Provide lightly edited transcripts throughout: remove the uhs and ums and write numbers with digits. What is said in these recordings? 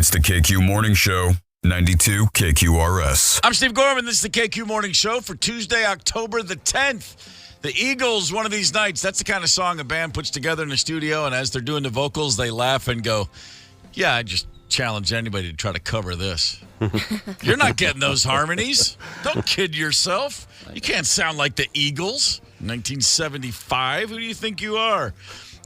It's the KQ Morning Show, 92 KQRS. I'm Steve Gorman. This is the KQ Morning Show for Tuesday, October the 10th. The Eagles, one of these nights, that's the kind of song a band puts together in the studio, and as they're doing the vocals, they laugh and go, yeah, I just challenge anybody to try to cover this. You're not getting those harmonies. Don't kid yourself. You can't sound like the Eagles. 1975. Who do you think you are?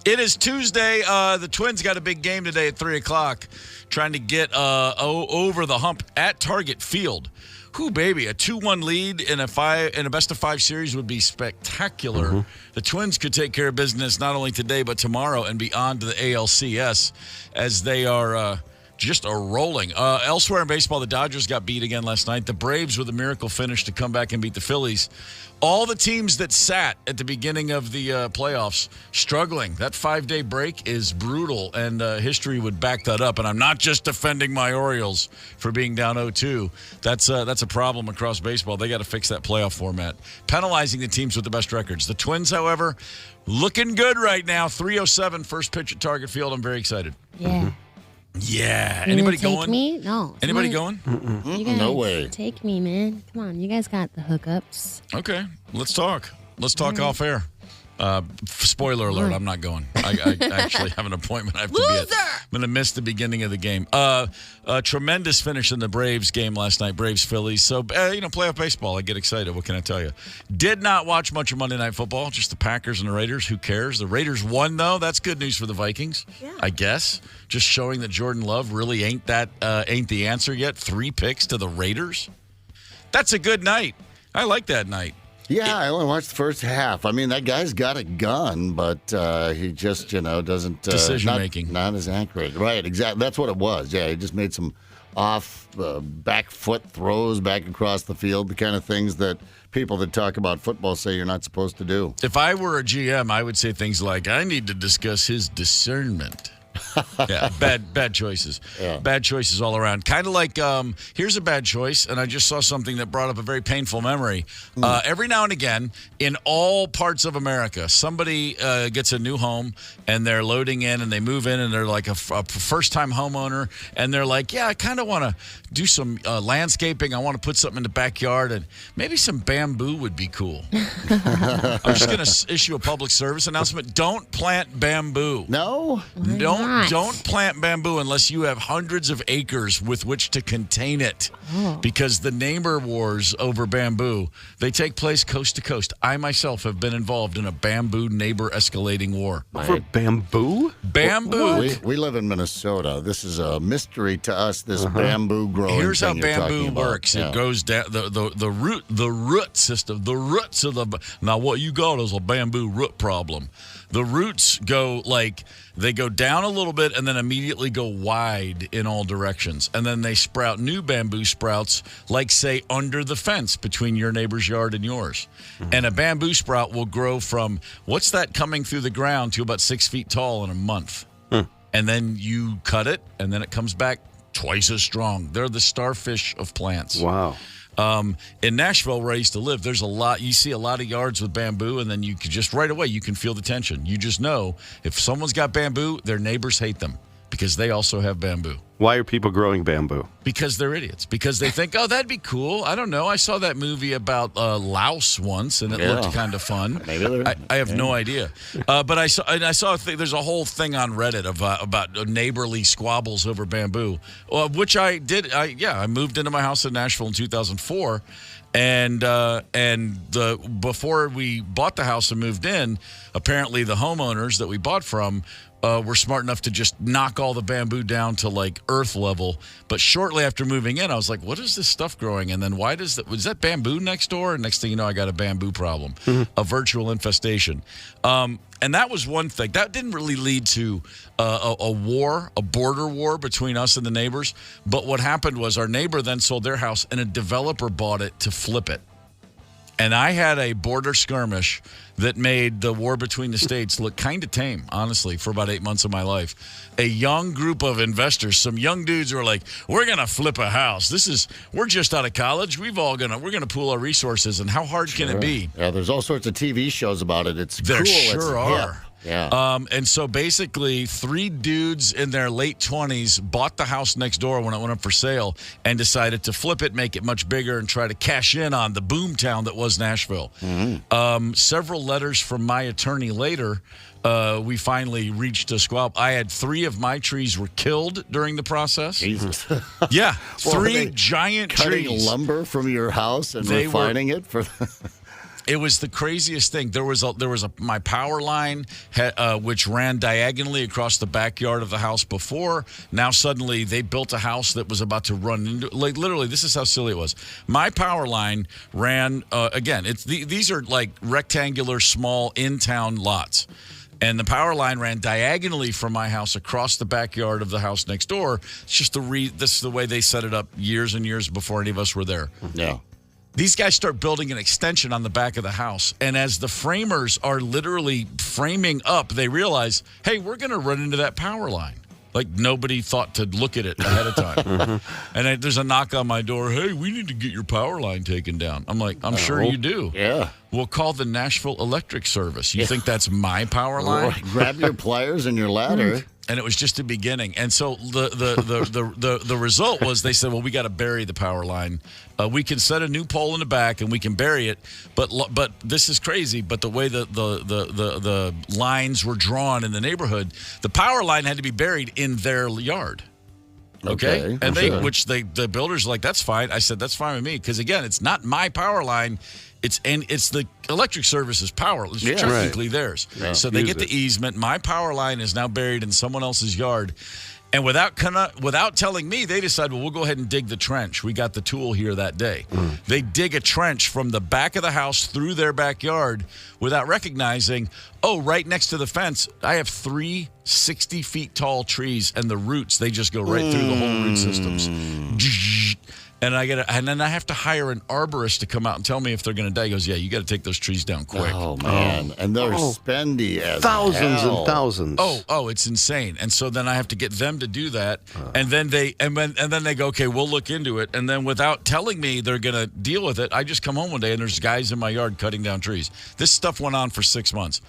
It is Tuesday. The Twins got a big game today at 3 o'clock, trying to get over the hump at Target Field. Whew, baby, a 2-1 lead in a best-of-5 series would be spectacular. Mm-hmm. The Twins could take care of business not only today but tomorrow and beyond to the ALCS as they are just rolling. Elsewhere in baseball, the Dodgers got beat again last night. The Braves with a miracle finish to come back and beat the Phillies. All the teams that sat at the beginning of the playoffs struggling. That 5-day break is brutal, and history would back that up. And I'm not just defending my Orioles for being down 0-2. That's a problem across baseball. They got to fix that playoff format, penalizing the teams with the best records. The Twins, however, looking good right now. 3:07 first pitch at Target Field. I'm very excited. Yeah. Mm-hmm. Yeah. You Anybody take going? Me? No. Anybody going? You guys No way. Take me, man. Come on. You guys got the hookups. Okay. Let's talk. Let's talk off air. Spoiler alert, I'm not going. I actually have an appointment I have to be at. I'm going to miss the beginning of the game. Tremendous finish in the Braves game last night, Braves-Phillies. So, playoff baseball, I get excited. What can I tell you? Did not watch much of Monday Night Football, just the Packers and the Raiders. Who cares? The Raiders won, though. That's good news for the Vikings, I guess. Just showing that Jordan Love really ain't the answer yet. 3 picks to the Raiders. That's a good night. I like that night. Yeah, I only watched the first half. I mean, that guy's got a gun, but he just, doesn't... Decision-making. Not as accurate. Right, exactly. That's what it was. Yeah, he just made some off back foot throws back across the field, the kind of things that people that talk about football say you're not supposed to do. If I were a GM, I would say things like, I need to discuss his discernment. Yeah, bad choices. Yeah. Bad choices all around. Kind of like, here's a bad choice, and I just saw something that brought up a very painful memory. Every now and again, in all parts of America, somebody gets a new home, and they're loading in, and they move in, and they're like a first-time homeowner, and they're like, yeah, I kind of want to do some landscaping. I want to put something in the backyard, and maybe some bamboo would be cool. I'm just going to issue a public service announcement. Don't plant bamboo. No? Don't plant bamboo unless you have hundreds of acres with which to contain it. Because the neighbor wars over bamboo, they take place coast to coast. I myself have been involved in a bamboo neighbor escalating war. For bamboo? Bamboo. We live in Minnesota. This is a mystery to us, this bamboo growing Here's how thing you're bamboo talking about. works. Yeah. It goes down the root system, the roots of the. Now what you got is a bamboo root problem. The roots go they go down a little bit and then immediately go wide in all directions. And then they sprout new bamboo sprouts, like, say, under the fence between your neighbor's yard and yours. And a bamboo sprout will grow from, what's that coming through the ground, to about 6 feet tall in a month. And then you cut it, and then it comes back twice as strong. They're the starfish of plants. Wow. In Nashville, where I used to live, there's you see a lot of yards with bamboo, and then you can just right away, you can feel the tension. You just know if someone's got bamboo, their neighbors hate them because they also have bamboo. Why are people growing bamboo? Because they're idiots. Because they think, oh, that'd be cool. I don't know. I saw that movie about louse once, and it looked kind of fun. Maybe I have no idea. But I saw there's a whole thing on Reddit about neighborly squabbles over bamboo, which I did. I moved into my house in Nashville in 2004. And before we bought the house and moved in, apparently the homeowners that we bought from were smart enough to just knock all the bamboo down to like earth level. But shortly after moving in, I was like, what is this stuff growing? And then was that bamboo next door? And next thing you know, I got a bamboo problem, a virtual infestation. And that was one thing. That didn't really lead to a war, a border war between us and the neighbors. But what happened was our neighbor then sold their house, and a developer bought it to flip it. And I had a border skirmish that made the war between the states look kind of tame, honestly, for about 8 months of my life. A young group of investors, some young dudes were like, we're going to flip a house. We're just out of college. We're going to pool our resources. And how hard can it be? Yeah, there's all sorts of TV shows about it. It's There cool. sure are. Yeah. And so basically, 3 dudes in their late 20s bought the house next door when it went up for sale and decided to flip it, make it much bigger, and try to cash in on the boom town that was Nashville. Several letters from my attorney later, we finally reached a squab. I had 3 of my trees were killed during the process. Jesus. Yeah, Well, were 3 they giant Cutting trees. lumber from your house and They were- refining it for. It was the craziest thing. There was my power line, which ran diagonally across the backyard of the house before. Now suddenly they built a house that was about to run into. Like literally, this is how silly it was. My power line ran again. These are like rectangular, small in-town lots. And the power line ran diagonally from my house across the backyard of the house next door. It's just this is the way they set it up years and years before any of us were there. Yeah. These guys start building an extension on the back of the house. And as the framers are literally framing up, they realize, hey, we're going to run into that power line. Like nobody thought to look at it ahead of time. And there's a knock on my door. Hey, we need to get your power line taken down. I'm like, I'm sure you do. Yeah. We'll call the Nashville Electric Service. You think that's my power line? Right. Grab your pliers and your ladder. And it was just the beginning. And so the result was they said, well, we got to bury the power line. We can set a new pole in the back and we can bury it. But this is crazy. But the way the lines were drawn in the neighborhood, the power line had to be buried in their yard. Okay. And the builders were like, that's fine. I said, that's fine with me. Because again, it's not my power line. It's the electric service's power. It's technically theirs. Yeah. So they Use get the it. easement. My power line is now buried in someone else's yard. And without telling me, they decide, well, we'll go ahead and dig the trench. We got the tool here that day. They dig a trench from the back of the house through their backyard without recognizing, oh, right next to the fence, I have 3 60 feet tall trees, and the roots, they just go right through the whole root systems. And then I have to hire an arborist to come out and tell me if they're going to die. He goes, yeah, you got to take those trees down quick. Oh, man. And they're spendy as Thousands hell. and thousands. Oh, it's insane. And so then I have to get them to do that. And then they go, okay, we'll look into it. And then without telling me they're going to deal with it, I just come home one day and there's guys in my yard cutting down trees. This stuff went on for 6 months.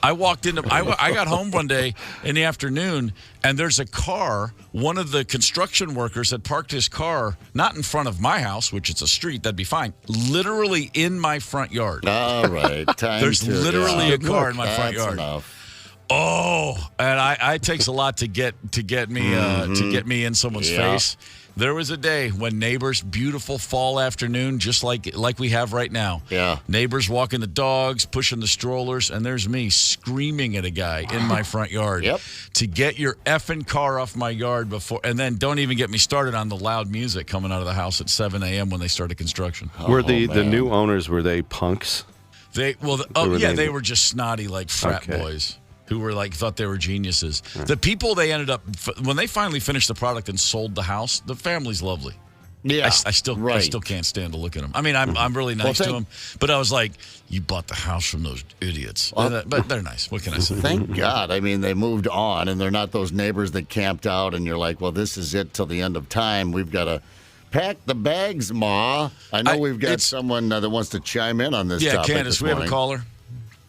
I got home one day in the afternoon, and there's a car. One of the construction workers had parked his car, not in front of my house, which it's a street, that'd be fine, literally in my front yard. All right. There's literally a car in my front That's yard. enough. Oh, and it takes a lot to get me in someone's face. There was a day when neighbors, beautiful fall afternoon, just like we have right now. Yeah. Neighbors walking the dogs, pushing the strollers, and there's me screaming at a guy in my front yard to get your effing car off my yard before. And then don't even get me started on the loud music coming out of the house at 7 a.m. when they started construction. Were the man. new owners, were they punks? They were just snotty like frat boys who were like thought they were geniuses. The people they ended up when they finally finished the product and sold the house, the family's lovely. Yeah. I still can't stand to look at them. I mean, I'm really nice to them, but I was like, you bought the house from those idiots. But they're nice. What can I say? Thank God. I mean, they moved on, and they're not those neighbors that camped out, and you're like, well, this is it till the end of time. We've got to pack the bags, Ma. I know we've got someone that wants to chime in on this Yeah, topic. Candace, we have a caller.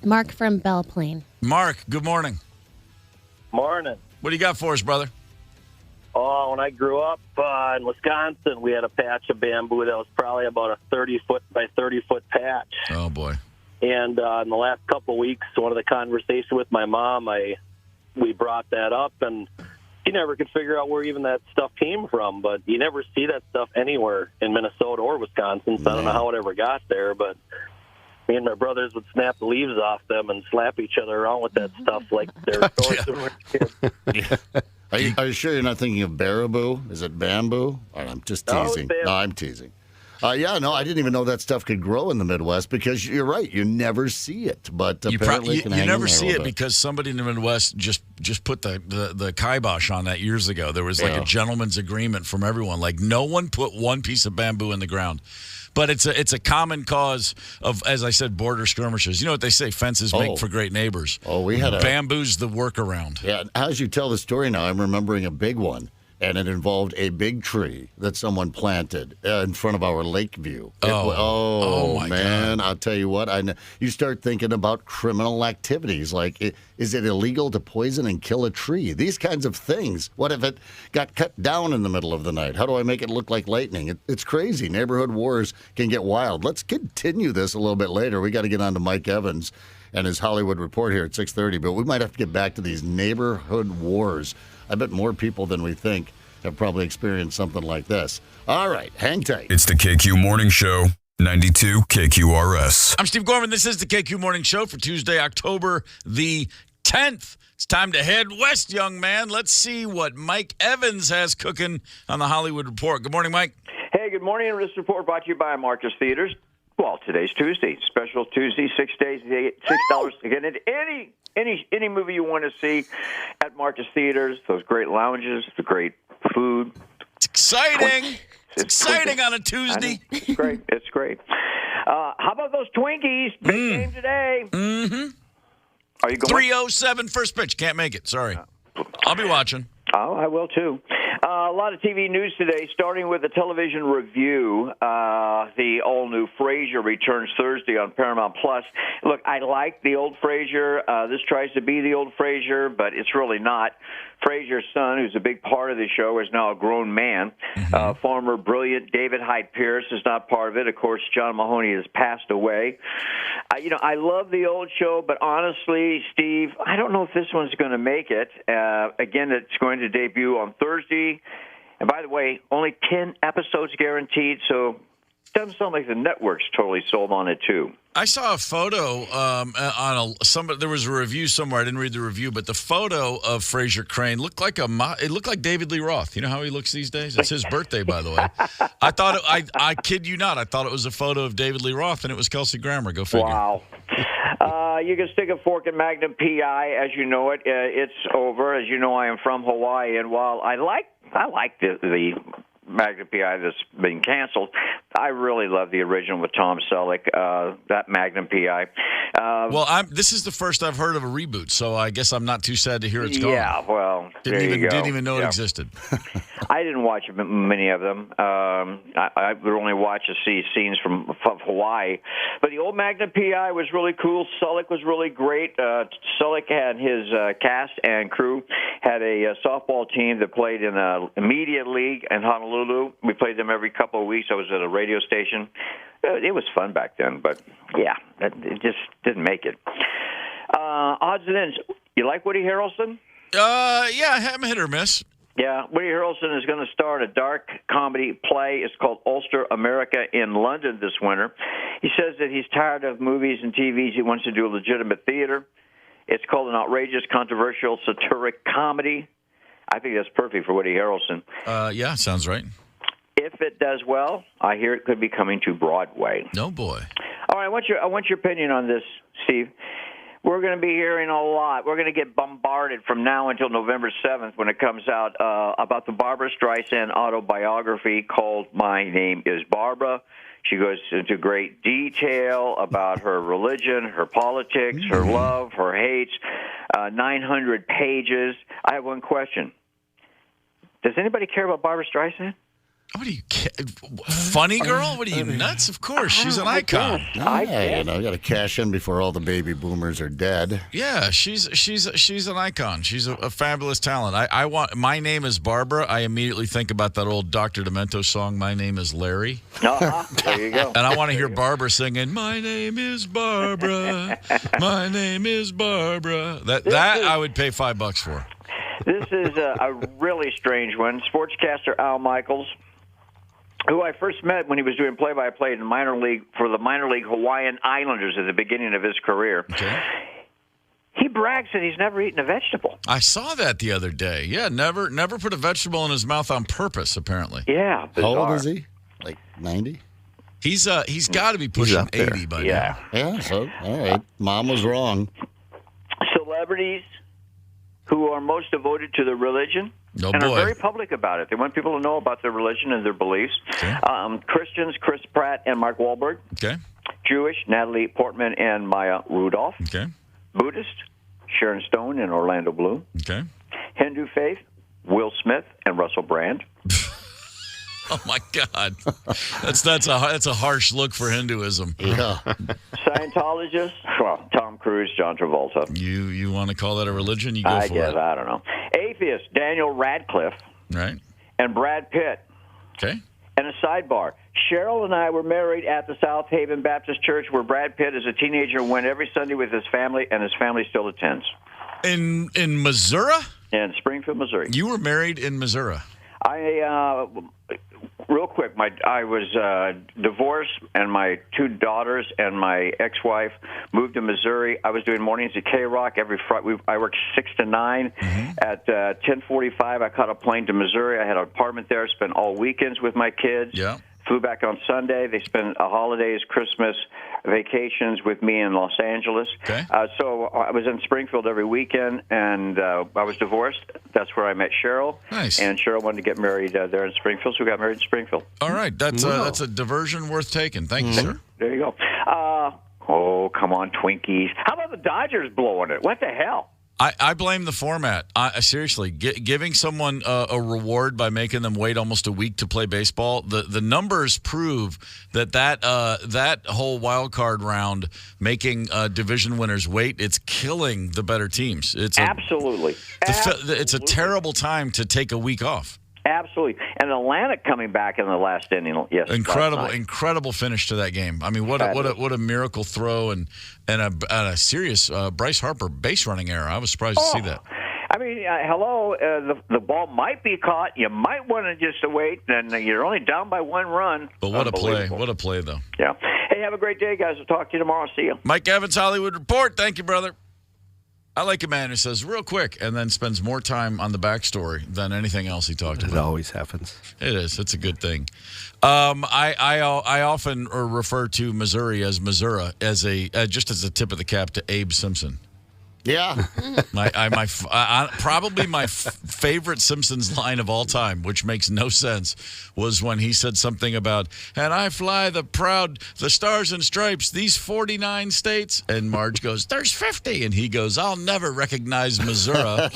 Mark from Belle Plaine. Mark, good morning. Morning. What do you got for us, brother? Oh, when I grew up in Wisconsin, we had a patch of bamboo that was probably about a 30-foot by 30-foot patch. Oh, boy. And in the last couple of weeks, one of the conversations with my mom, we brought that up, and he never could figure out where even that stuff came from. But you never see that stuff anywhere in Minnesota or Wisconsin, so I don't know how it ever got there, but me and my brothers would snap the leaves off them and slap each other around with that stuff like they're toys when we were kids. Are you sure you're not thinking of baraboo? Is it bamboo? Or I'm just teasing. No, I'm teasing. I didn't even know that stuff could grow in the Midwest because you're right. You never see it, but apparently it can hang you in never there a see little it bit. because somebody in the Midwest just put the kibosh on that years ago. There was like a gentleman's agreement from everyone. Like no one put one piece of bamboo in the ground. But it's a common cause of, as I said, border skirmishes. You know what they say, fences make for great neighbors. Oh, we had bamboo's the workaround. Yeah, as you tell the story now, I'm remembering a big one. and it involved a big tree that someone planted in front of our lake view. Oh, my man, God. I'll tell you what. You start thinking about criminal activities, like is it illegal to poison and kill a tree? These kinds of things. What if it got cut down in the middle of the night? How do I make it look like lightning? It's crazy. Neighborhood wars can get wild. Let's continue this a little bit later. We got to get on to Mike Evans and his Hollywood Report here at 6:30, but we might have to get back to these neighborhood wars. I bet more people than we think have probably experienced something like this. All right, hang tight. It's the KQ Morning Show, 92 KQRS. I'm Steve Gorman. This is the KQ Morning Show for Tuesday, October the 10th. It's time to head west, young man. Let's see what Mike Evans has cooking on the Hollywood Report. Good morning, Mike. Hey, good morning. This report brought to you by Marcus Theaters. Well, today's Tuesday. Special Tuesday, 6 days, $6 to get into any movie you want to see at Marcus Theaters. Those great lounges, the great food. It's exciting. It's exciting on a Tuesday. It's great. It's great. How about those Twinkies? Big game today. Mm-hmm. Are you going? 3:07 first pitch. Can't make it. Sorry. I'll be watching. Oh, I will too. A lot of TV news today, starting with the television review. The all-new Frasier returns Thursday on Paramount Plus. Look, I like the old Frasier. This tries to be the old Frasier, but it's really not. Frasier's son, who's a big part of the show, is now a grown man. Former brilliant David Hyde Pierce is not part of it. Of course, John Mahoney has passed away. I love the old show, but honestly, Steve, I don't know if this one's going to make it. Again, it's going to debut on Thursday. And by the way, only 10 episodes guaranteed, so it doesn't sound like the network's totally sold on it, too. I saw a photo there was a review somewhere. I didn't read the review, but the photo of Frasier Crane looked like it looked like David Lee Roth. You know how he looks these days? It's his birthday, by the way. I kid you not. I thought it was a photo of David Lee Roth, and it was Kelsey Grammer. Go figure. Wow. You can stick a fork in Magnum PI as you know it. It's over. As you know, I am from Hawaii, and while I like the Magnum PI that's been canceled, I really love the original with Tom Selleck, that Magnum PI. This is the first I've heard of a reboot, so I guess I'm not too sad to hear it's gone. Yeah, well, didn't even know it existed. I didn't watch many of them. I would only watch to see scenes from Hawaii. But the old Magnum PI was really cool. Selleck was really great. Selleck and his cast and crew had a softball team that played in a media league in Honolulu. We played them every couple of weeks. I was at a radio station. It was fun back then, but yeah, it just didn't make it. Odds and ends. You like Woody Harrelson? Yeah, I'm hit or miss. Yeah, Woody Harrelson is going to star in a dark comedy play. It's called Ulster America in London this winter. He says that he's tired of movies and TVs. He wants to do a legitimate theater. It's called an outrageous, controversial, satiric comedy. I think that's perfect for Woody Harrelson. Yeah, sounds right. If it does well, I hear it could be coming to Broadway. No boy. All right, I want your opinion on this, Steve. We're going to be hearing a lot. We're going to get bombarded from now until November 7th when it comes out about the Barbra Streisand autobiography called My Name is Barbara. She goes into great detail about her religion, her politics, her love, her hates, 900 pages. I have one question. Does anybody care about Barbra Streisand? What are you, funny girl? What are you, nuts? Of course, she's an icon. You got to cash in before all the baby boomers are dead. Yeah, she's an icon. She's a fabulous talent. I want. My Name is Barbara. I immediately think about that old Dr. Demento song, My Name is Larry. There you go. And I want to hear Barbara singing, My name is Barbara. My name is Barbara. That I would pay $5 for. This is a really strange one. Sportscaster Al Michaels, who I first met when he was doing play-by-play in the minor league Hawaiian Islanders at the beginning of his career. Okay. He brags that he's never eaten a vegetable. I saw that the other day. Yeah, never put a vegetable in his mouth on purpose, apparently. Yeah, bizarre. How old is he? Like 90? He's got to be pushing 80 by now. Yeah, so, all right. Mom was wrong. Celebrities who are most devoted to their religion are very public about it. They want people to know about their religion and their beliefs. Okay. Christians, Chris Pratt and Mark Wahlberg. Okay. Jewish, Natalie Portman and Maya Rudolph. Okay. Buddhist, Sharon Stone and Orlando Bloom. Okay. Hindu faith, Will Smith and Russell Brand. Oh my God, that's a harsh look for Hinduism. Yeah. Scientologists, well, Tom Cruise, John Travolta. You want to call that a religion? You go I for guess, it. I don't know. Atheist, Daniel Radcliffe Right. and Brad Pitt. Okay. And a sidebar, Cheryl and I were married at the South Haven Baptist Church where Brad Pitt, as a teenager, went every Sunday with his family, and his family still attends. In Missouri? In Springfield, Missouri. You were married in Missouri. Real quick, I was divorced, and my two daughters and my ex-wife moved to Missouri. I was doing mornings at K-Rock every Friday. I worked 6 to 9. Mm-hmm. At 10:45, I caught a plane to Missouri. I had an apartment there. Spent all weekends with my kids. Yeah. Flew back on Sunday. They spent holidays, Christmas, vacations with me in Los Angeles. Okay. So I was in Springfield every weekend, and I was divorced. That's where I met Cheryl. Nice. And Cheryl wanted to get married there in Springfield, so we got married in Springfield. All right. That's a diversion worth taking. Thank you, sir. There you go. Oh, come on, Twinkies. How about the Dodgers blowing it? What the hell? I blame the format. Seriously, giving someone a reward by making them wait almost a week to play baseball. The numbers prove that whole wild card round, making division winners wait, it's killing the better teams. Absolutely. It's a terrible time to take a week off. Absolutely. And Atlanta coming back in the last inning. Yes. Incredible finish to that game. I mean, what a miracle throw and a serious Bryce Harper base running error. I was surprised to see that. I mean, hello, the ball might be caught. You might want to just wait, and you're only down by 1 run. But what a play. What a play, though. Yeah. Hey, have a great day, guys. We'll talk to you tomorrow. See you. Mike Evans, Hollywood Report. Thank you, brother. I like a man who says real quick and then spends more time on the backstory than anything else he talked about. It always happens. It is. It's a good thing. I often refer to Missouri as Missouri as just as a tip of the cap to Abe Simpson. Yeah. Probably my favorite Simpsons line of all time, which makes no sense, was when he said something about, and I fly the Stars and Stripes, these 49 states. And Marge goes, there's 50. And he goes, I'll never recognize Missouri. I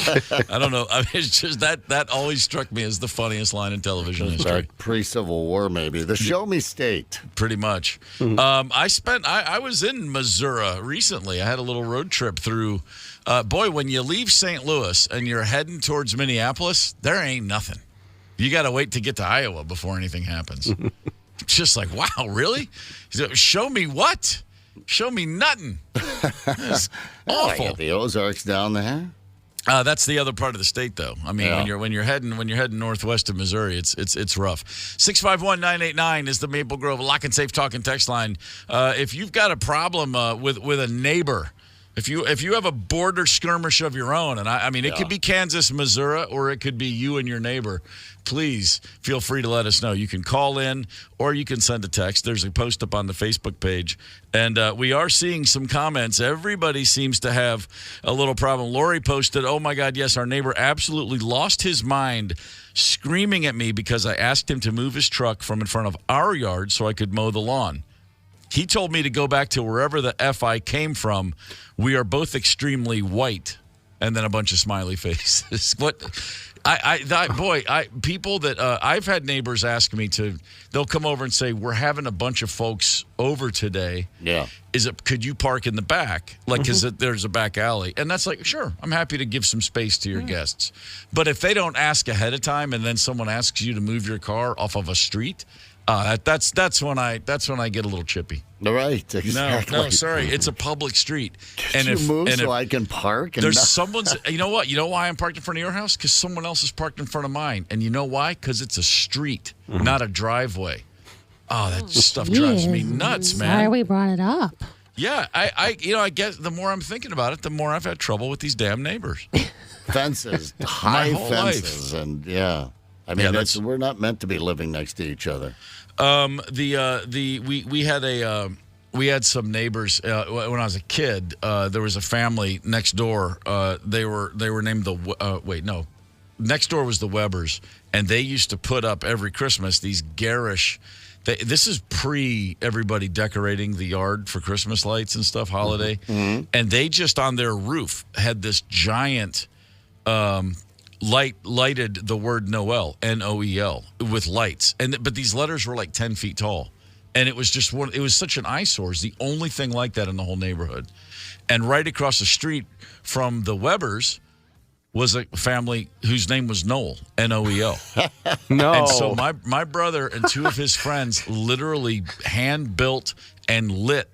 don't know. I mean, it's just that always struck me as the funniest line in television history. Pre-Civil War, maybe. The Show Me State. Pretty much. I was in Missouri recently. I had a little road trip through. Boy, when you leave St. Louis and you're heading towards Minneapolis, there ain't nothing. You got to wait to get to Iowa before anything happens. It's just like, wow, really? Show me what? Show me nothing. It's awful. I got the Ozarks down there. That's the other part of the state, though. I mean, when you're heading northwest of Missouri, it's rough. 651-989 is the Maple Grove Lock and Safe Talk and Text line. If you've got a problem with a neighbor. If you have a border skirmish of your own, and I mean, it could be Kansas, Missouri, or it could be you and your neighbor, please feel free to let us know. You can call in or you can send a text. There's a post up on the Facebook page, and we are seeing some comments. Everybody seems to have a little problem. Lori posted, oh, my God, yes, our neighbor absolutely lost his mind screaming at me because I asked him to move his truck from in front of our yard so I could mow the lawn. He told me to go back to wherever the F I came from. We are both extremely white. And then a bunch of smiley faces. People that I've had neighbors ask me they'll come over and say, we're having a bunch of folks over today. Yeah. Could you park in the back? Like, there's a back alley? And that's like, sure, I'm happy to give some space to your guests. But if they don't ask ahead of time and then someone asks you to move your car off of a street, that's when I get a little chippy. Right, exactly. No, sorry, it's a public street. Could you move so I can park? There's someone's. You know what? You know why I'm parked in front of your house? Because someone else is parked in front of mine. And you know why? Because it's a street, not a driveway. Oh, that stuff drives me nuts, man. Sorry we brought it up. Yeah, I guess the more I'm thinking about it, the more I've had trouble with these damn neighbors. Fences, high fences, life. And I mean, we're not meant to be living next to each other. We had some neighbors when I was a kid. There was a family next door. They were named next door was the Webbers, and they used to put up every Christmas these garish. This is pre everybody decorating the yard for Christmas lights and stuff, holiday, and they just on their roof had this giant. lighted the word Noel, Noel, with lights. But these letters were like 10 feet tall. And it was just it was such an eyesore. It's the only thing like that in the whole neighborhood. And right across the street from the Webbers was a family whose name was Noel, Noel. No. And so my brother and two of his friends literally hand-built and lit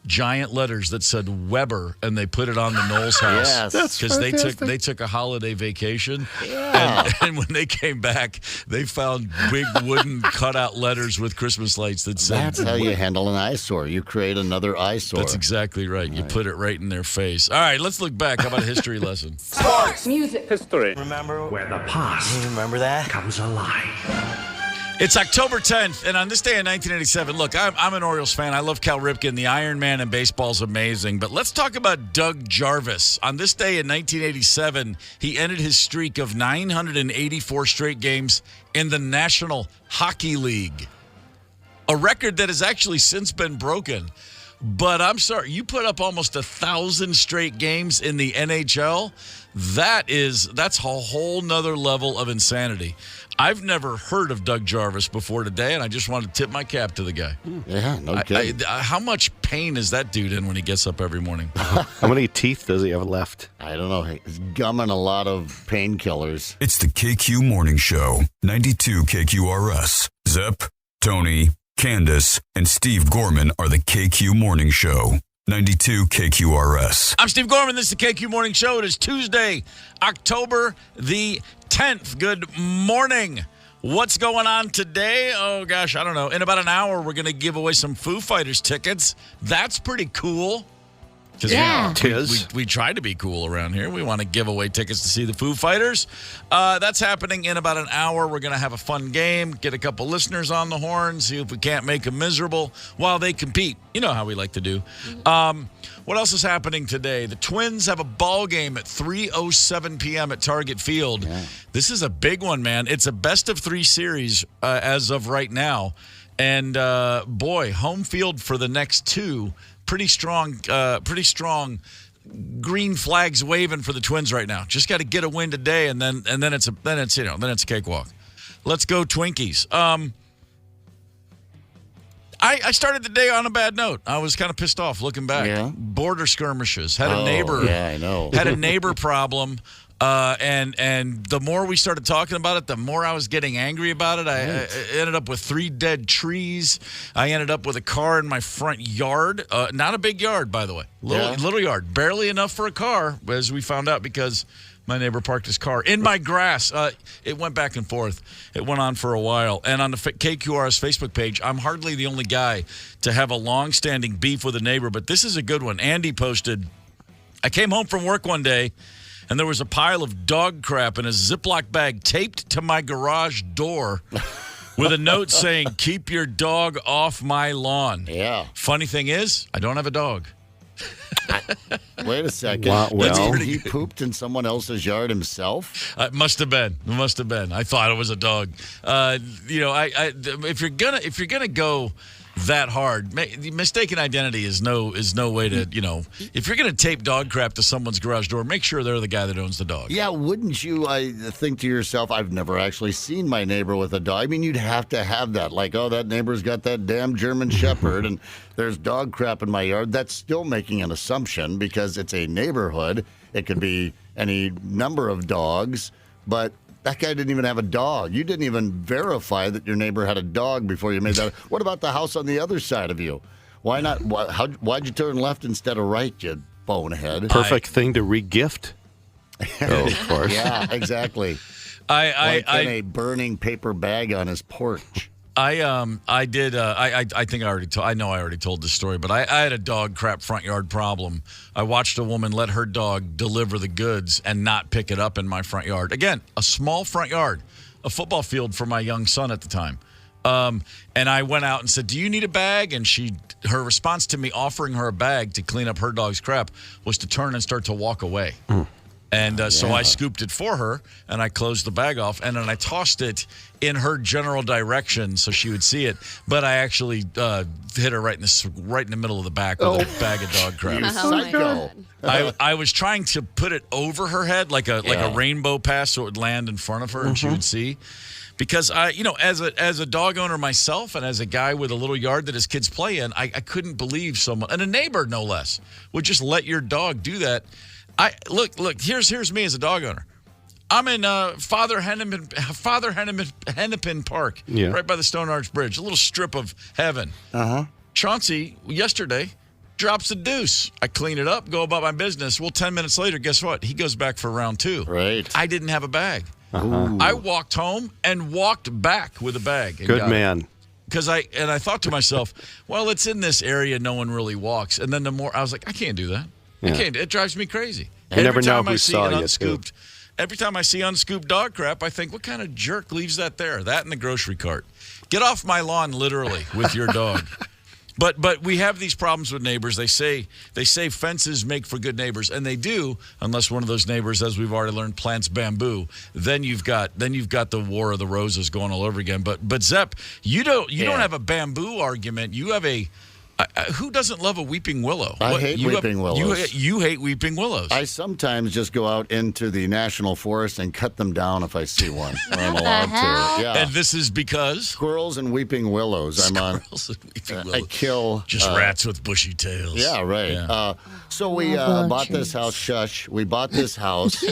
giant letters that said Weber, and they put it on the Knowles house. Yes. Because they took a holiday vacation. Yeah. And when they came back, they found big wooden cutout letters with Christmas lights that said, That's how you handle an eyesore. You create another eyesore. That's exactly right. You put it right in their face. All right, let's look back. How about a history lesson? Sports, music, History. remember where the past comes alive. It's October 10th, and on this day in 1987, look, I'm an Orioles fan. I love Cal Ripken. The Iron Man in baseball's amazing. But let's talk about Doug Jarvis. On this day in 1987, he ended his streak of 984 straight games in the National Hockey League, a record that has actually since been broken. But I'm sorry, you put up almost 1,000 straight games in the NHL. That's a whole nother level of insanity. I've never heard of Doug Jarvis before today, and I just want to tip my cap to the guy. Yeah, no kidding. How much pain is that dude in when he gets up every morning? How many teeth does he have left? I don't know. He's gumming a lot of painkillers. It's the KQ Morning Show, 92 KQRS. Zep, Tony, Candace, and Steve Gorman are the KQ Morning Show, 92 KQRS. I'm Steve Gorman. This is the KQ Morning Show. It is Tuesday, October the 10th. Good morning. What's going on today? Oh, gosh, I don't know. In about an hour, we're going to give away some Foo Fighters tickets. That's pretty cool. Yeah. We try to be cool around here. We want to give away tickets to see the Foo Fighters. That's happening in about an hour. We're going to have a fun game, get a couple listeners on the horn, see if we can't make them miserable while they compete. You know how we like to do. What else is happening today? The Twins have a ball game at 3:07 p.m. at Target Field. Yeah. This is a big one, man. It's a best-of-3 series as of right now. And, boy, home field for the next two. Pretty strong green flags waving for the Twins right now. Just got to get a win today, and then it's a cakewalk. Let's go Twinkies. I started the day on a bad note. I was kind of pissed off looking back. Yeah. Border skirmishes. Had a neighbor. Yeah, I know. Had a neighbor problem. And the more we started talking about it, the more I was getting angry about it. I ended up with 3 dead trees. I ended up with a car in my front yard. Not a big yard, by the way. Little yard. Barely enough for a car, as we found out, because my neighbor parked his car in my grass. It went back and forth. It went on for a while. And on the KQRS Facebook page, I'm hardly the only guy to have a long-standing beef with a neighbor, but this is a good one. Andy posted, I came home from work one day, and there was a pile of dog crap in a Ziploc bag taped to my garage door with a note saying, keep your dog off my lawn. Yeah. Funny thing is, I don't have a dog. Wait a second. Well, he pooped in someone else's yard himself? It must have been. I thought it was a dog. If you're gonna go that hard, mistaken identity is no way to, if you're going to tape dog crap to someone's garage door, make sure they're the guy that owns the dog. Yeah, wouldn't you think to yourself, I've never actually seen my neighbor with a dog. I mean, you'd have to have that. Like, oh, that neighbor's got that damn German Shepherd and there's dog crap in my yard. That's still making an assumption because it's a neighborhood. It could be any number of dogs, but that guy didn't even have a dog. You didn't even verify that your neighbor had a dog before you made that. What about the house on the other side of you? Why not? Why'd you turn left instead of right, you bonehead? Perfect thing to re-gift. Oh, of course. Yeah, exactly. Like in a burning paper bag on his porch. I think I already told this story, but I had a dog crap front yard problem. I watched a woman let her dog deliver the goods and not pick it up in my front yard. Again, a small front yard, a football field for my young son at the time. And I went out and said, do you need a bag? And her response to me offering her a bag to clean up her dog's crap was to turn and start to walk away. And so I scooped it for her, and I closed the bag off, and then I tossed it in her general direction so she would see it. But I actually hit her right in the middle of the back with a bag of dog crap. You psycho. I was trying to put it over her head like a rainbow pass so it would land in front of her and she would see. Because as a dog owner myself and as a guy with a little yard that his kids play in, I couldn't believe someone, and a neighbor no less, would just let your dog do that. Look. Here's me as a dog owner. I'm in Father Hennepin Park, right by the Stone Arch Bridge, a little strip of heaven. Chauncey yesterday drops a deuce. I clean it up, go about my business. Well, 10 minutes later, guess what? He goes back for round 2. Right. I didn't have a bag. I walked home and walked back with a bag. Good man. Because I thought to myself, well, it's in this area no one really walks. And then I was like, I can't do that. I can't. It drives me crazy. You never know who saw you, too. Every time I see unscooped dog crap, I think, what kind of jerk leaves that there? That in the grocery cart. Get off my lawn, literally, with your dog. But we have these problems with neighbors. They say fences make for good neighbors, and they do, unless one of those neighbors, as we've already learned, plants bamboo. Then you've got the War of the Roses going all over again. But Zepp, you don't have a bamboo argument. You have a who doesn't love a weeping willow? I hate weeping willows. You hate weeping willows. I sometimes just go out into the national forest and cut them down if I see one. I'm allowed to. Yeah. And this is because? Squirrels and weeping willows. Squirrels and weeping willows. I kill. Just rats with bushy tails. Yeah, right. Yeah. So we bought this house. Shush. We bought this house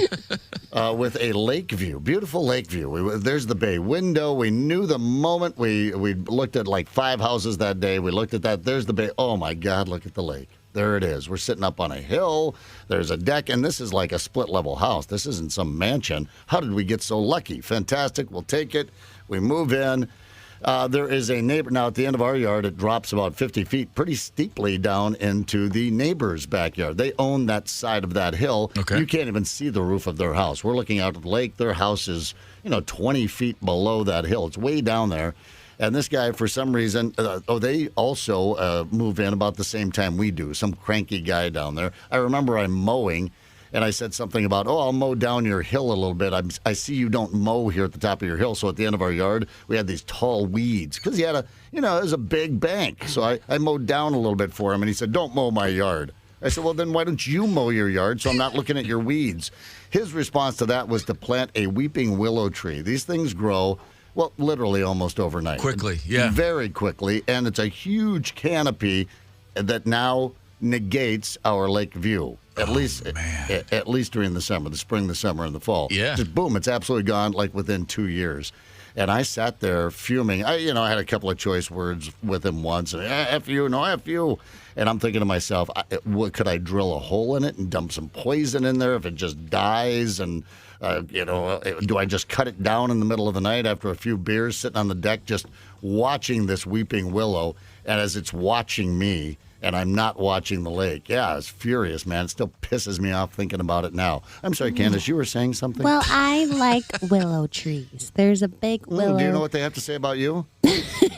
with a lake view, beautiful lake view. There's the bay window. We knew the moment we looked at like 5 houses that day. We looked at that. There's the bay. Oh my God! Look at the lake. There it is. We're sitting up on a hill. There's a deck, and this is like a split-level house. This isn't some mansion. How did we get so lucky? Fantastic. We'll take it. We move in. There is a neighbor. Now, at the end of our yard, it drops about 50 feet pretty steeply down into the neighbor's backyard. They own that side of that hill. Okay. You can't even see the roof of their house. We're looking out at the lake. Their house is, 20 feet below that hill. It's way down there. And this guy, for some reason, they also move in about the same time we do. Some cranky guy down there. I remember I'm mowing, and I said something about, I'll mow down your hill a little bit. I see you don't mow here at the top of your hill. So at the end of our yard, we had these tall weeds because he had it was a big bank. So I mowed down a little bit for him, and he said, don't mow my yard. I said, well, then why don't you mow your yard so I'm not looking at your weeds? His response to that was to plant a weeping willow tree. These things grow. Well, literally almost overnight. Quickly, yeah. Very quickly. And it's a huge canopy that now negates our lake view. At least during the summer, the spring, the summer, and the fall. Yeah. Just boom, it's absolutely gone like within 2 years. And I sat there fuming. I had a couple of choice words with him once. And, F you, no F you. And I'm thinking to myself, could I drill a hole in it and dump some poison in there if it just dies? And, do I just cut it down in the middle of the night after a few beers, sitting on the deck, just watching this weeping willow? And as it's watching me, and I'm not watching the lake. Yeah, it's furious, man. It still pisses me off thinking about it now. I'm sorry, Candace, you were saying something? Well, I like willow trees. There's a big willow. Do you know what they have to say about you?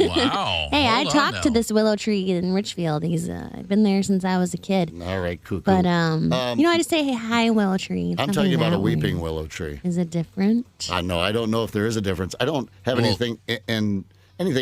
Wow. Hey, I talked to this willow tree in Richfield. He's been there since I was a kid. All right, cuckoo. But, I just say, hey, hi, willow tree. I'm talking about a weeping willow tree. Is it different? No, I don't know if there is a difference. I don't have anything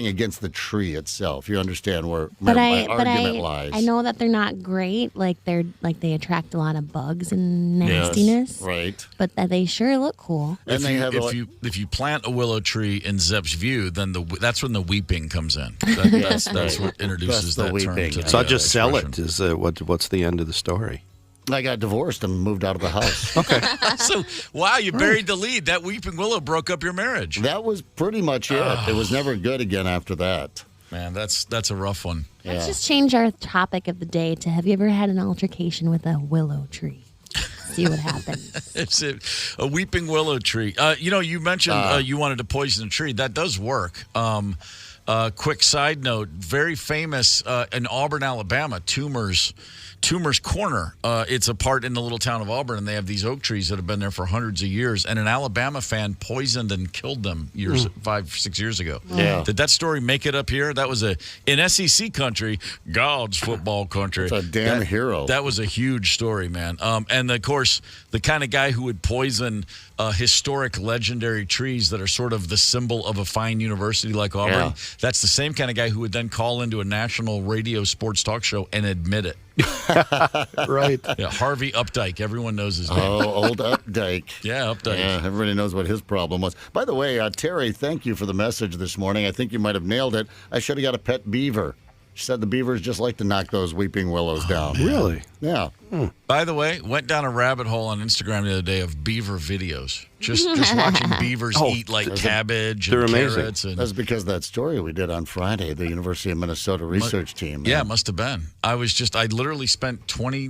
against the tree itself. You understand where my argument lies. I know that they're not great. They attract a lot of bugs and nastiness. Yes, right. But that they sure look cool. And if you plant a willow tree in Zepp's view, then that's when the weeping comes in. That's what introduces that term. So I'll just sell it. What's the end of the story? I got divorced and moved out of the house. Okay. So, wow, you buried the lead. That weeping willow broke up your marriage. That was pretty much it. It was never good again after that. Man, that's a rough one. Let's just change our topic of the day to, have you ever had an altercation with a willow tree? See what happens. It's a weeping willow tree. You mentioned you wanted to poison a tree. That does work. Quick side note, very famous in Auburn, Alabama, Toomer's Corner. It's a part in the little town of Auburn, and they have these oak trees that have been there for hundreds of years. And an Alabama fan poisoned and killed them 5-6 years ago. Yeah. Did that story make it up here? That was in SEC country, God's football country. It's a damn hero. That was a huge story, man. And of course, the kind of guy who would poison historic, legendary trees that are sort of the symbol of a fine university like Auburn. Yeah. That's the same kind of guy who would then call into a national radio sports talk show and admit it. Right. Yeah, Harvey Updike. Everyone knows his name. Oh, old Updike. Yeah, Updike. Yeah, everybody knows what his problem was. By the way, Terry, thank you for the message this morning. I think you might have nailed it. I should have got a pet beaver. She said the beavers just like to knock those weeping willows down. Really? Yeah. By the way, went down a rabbit hole on Instagram the other day of beaver videos. Just watching beavers eat like cabbage and carrots. And That's because of that story we did on Friday, the University of Minnesota research team. Yeah, it must have been. I literally spent 20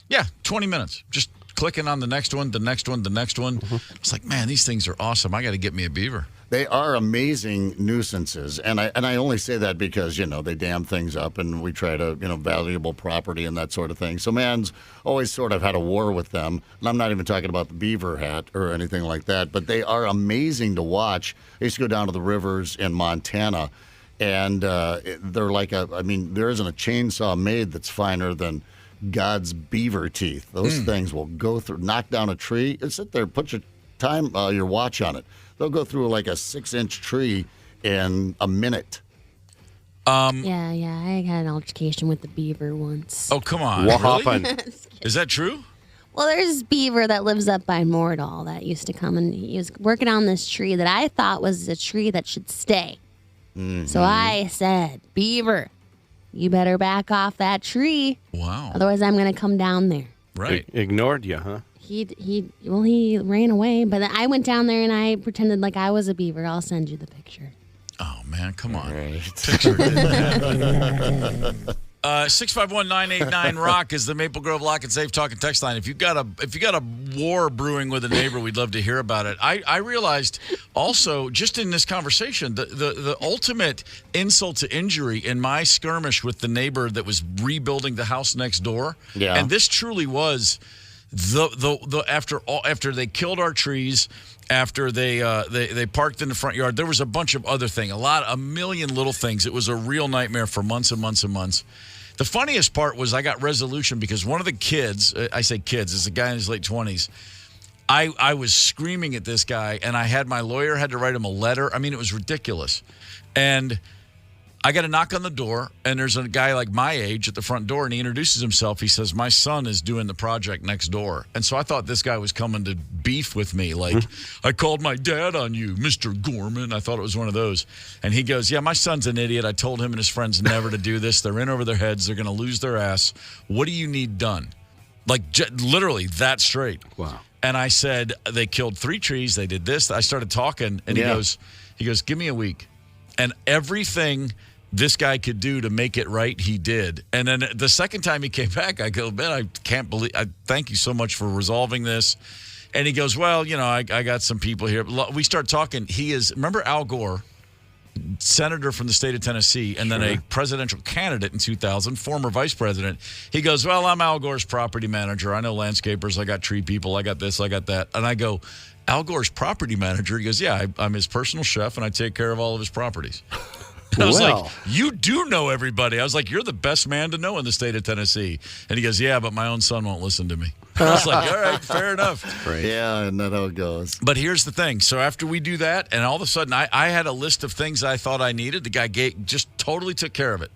minutes just clicking on the next one, the next one, the next one. It's like, man, these things are awesome. I got to get me a beaver. They are amazing nuisances, and I only say that because, they dam things up and we try to, valuable property and that sort of thing. So man's always sort of had a war with them, and I'm not even talking about the beaver hat or anything like that, but they are amazing to watch. I used to go down to the rivers in Montana, and they're like there isn't a chainsaw made that's finer than God's beaver teeth. Those things will go through, knock down a tree, and sit there, put your watch on it. They'll go through like a 6-inch tree in a minute. Yeah, I had an altercation with the beaver once. Oh, come on. What Really? happened? Is that true? Well, there's this beaver that lives up by Mordall that used to come, and he was working on this tree that I thought was a tree that should stay. So I said, Beaver, you better back off that tree. Wow. Otherwise, I'm going to come down there. Right. Ignored you, huh? He ran away, but I went down there and I pretended like I was a beaver. I'll send you the picture. Oh, man, come on. Right. Picture it. 651-989-ROCK is the Maple Grove Lock and Safe Talk and Text line. If you got a war brewing with a neighbor, we'd love to hear about it. I realized also just in this conversation the ultimate insult to injury in my skirmish with the neighbor that was rebuilding the house next door. Yeah. And this truly was after they killed our trees. After they parked in the front yard, there was a bunch of other things, a million little things. It was a real nightmare for months and months and months. The funniest part was I got resolution because one of the kids, I say kids, is a guy in his late 20s. I was screaming at this guy, and my lawyer had to write him a letter. I mean, it was ridiculous. And I got a knock on the door, and there's a guy like my age at the front door, and he introduces himself. He says, my son is doing the project next door. And so I thought this guy was coming to beef with me. Like, I called my dad on you, Mr. Gorman. I thought it was one of those. And he goes, yeah, my son's an idiot. I told him and his friends never to do this. They're in over their heads. They're going to lose their ass. What do you need done? Like, literally that straight. Wow. And I said, they killed 3 trees. They did this. I started talking, and he goes, give me a week. And everything this guy could do to make it right, he did. And then the second time he came back, I go, man, I can't believe, thank you so much for resolving this. And he goes, well, I got some people here. We start talking. Remember Al Gore, senator from the state of Tennessee, and then a presidential candidate in 2000, former vice president. He goes, well, I'm Al Gore's property manager. I know landscapers. I got tree people. I got this. I got that. And I go, Al Gore's property manager? He goes, yeah, I'm his personal chef, and I take care of all of his properties. And I was like, you do know everybody. I was like, you're the best man to know in the state of Tennessee. And he goes, yeah, but my own son won't listen to me. I was like, all right, fair enough. Great. Yeah, and that's how it goes. But here's the thing. So after we do that, and all of a sudden I had a list of things I thought I needed. The guy just totally took care of it.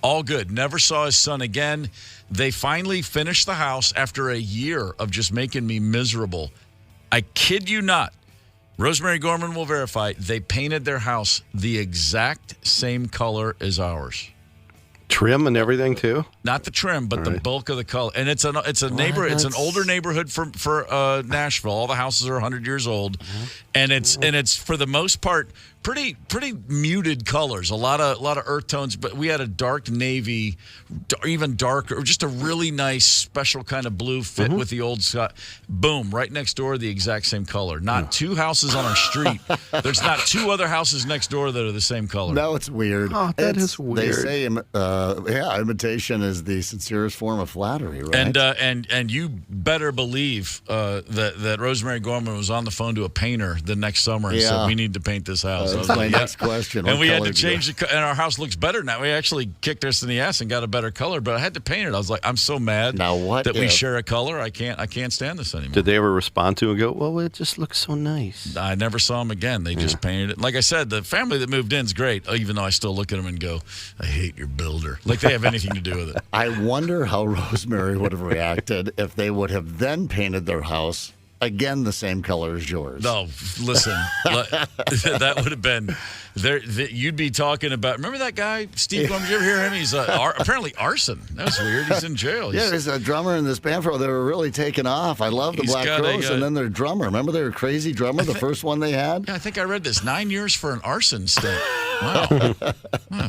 All good. Never saw his son again. They finally finished the house after a year of just making me miserable. I kid you not. Rosemary Gorman will verify. They painted their house the exact same color as ours. Trim and everything too? Not the trim, but the bulk of the color. And it's an older neighborhood for Nashville. All the houses are 100 years old, and it's for the most part pretty muted colors, a lot of earth tones, but we had a dark navy, even darker, just a really nice special kind of blue fit with the old Scott. Boom, right next door, the exact same color. Not two houses on our street. There's not two other houses next door that are the same color. No, it's weird. Oh, that is weird. They say, imitation is the sincerest form of flattery, right? And you better believe that Rosemary Gorman was on the phone to a painter the next summer and said, we need to paint this house. That's my next question. And we had to change and our house looks better now. We actually kicked us in the ass and got a better color, but I had to paint it. I was like, I'm so mad that we share a color. I can't stand this anymore. Did they ever respond to it and go, well, it just looks so nice? I never saw them again. They just painted it. Like I said, the family that moved in is great, even though I still look at them and go, I hate your builder. Like they have anything to do with it. I wonder how Rosemary would have reacted if they would have then painted their house again the same color as yours. No, listen, that would have been there. You'd be talking about. Remember that guy, Steve Gorman? Did you ever hear him? He's apparently arson. That was weird. He's in jail. He's a drummer in this band for. They were really taking off. I love the Black Crowes, and then their drummer. Remember their crazy drummer, the first one they had? Yeah, I think I read this. 9 years for an arson stint. Wow.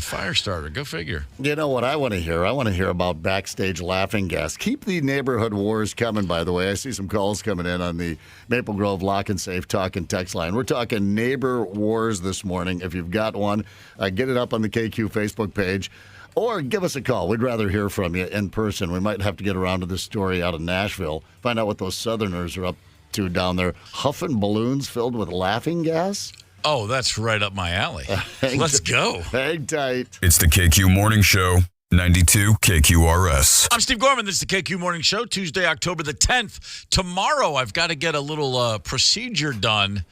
Fire starter. Go figure. You know what I want to hear? I want to hear about backstage laughing gas. Keep the neighborhood wars coming, by the way. I see some calls coming in on the Maple Grove Lock and Safe talk and text line. We're talking neighbor wars this morning. If you've got one, get it up on the KQ Facebook page. Or give us a call. We'd rather hear from you in person. We might have to get around to this story out of Nashville. Find out what those Southerners are up to down there. Huffing balloons filled with laughing gas? Oh, that's right up my alley. Let's go. Hang tight. It's the KQ Morning Show, 92 KQRS. I'm Steve Gorman. This is the KQ Morning Show, Tuesday, October the 10th. Tomorrow, I've got to get a little procedure done.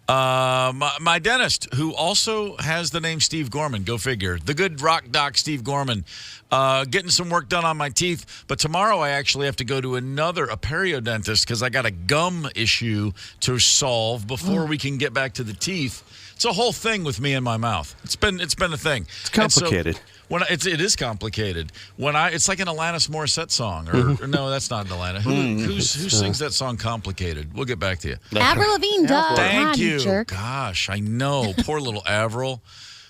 My dentist, who also has the name Steve Gorman, go figure. The good rock doc Steve Gorman, getting some work done on my teeth. But tomorrow I actually have to go to a periodontist because I got a gum issue to solve before we can get back to the teeth. It's a whole thing with me and my mouth. It's been a thing. It's complicated. It is complicated. It's like an Alanis Morissette song, or no, that's not an Alanis. Who sings that song? Complicated. We'll get back to you. Avril Lavigne, duh. Thank you. Jerk. Gosh, I know. Poor little Avril.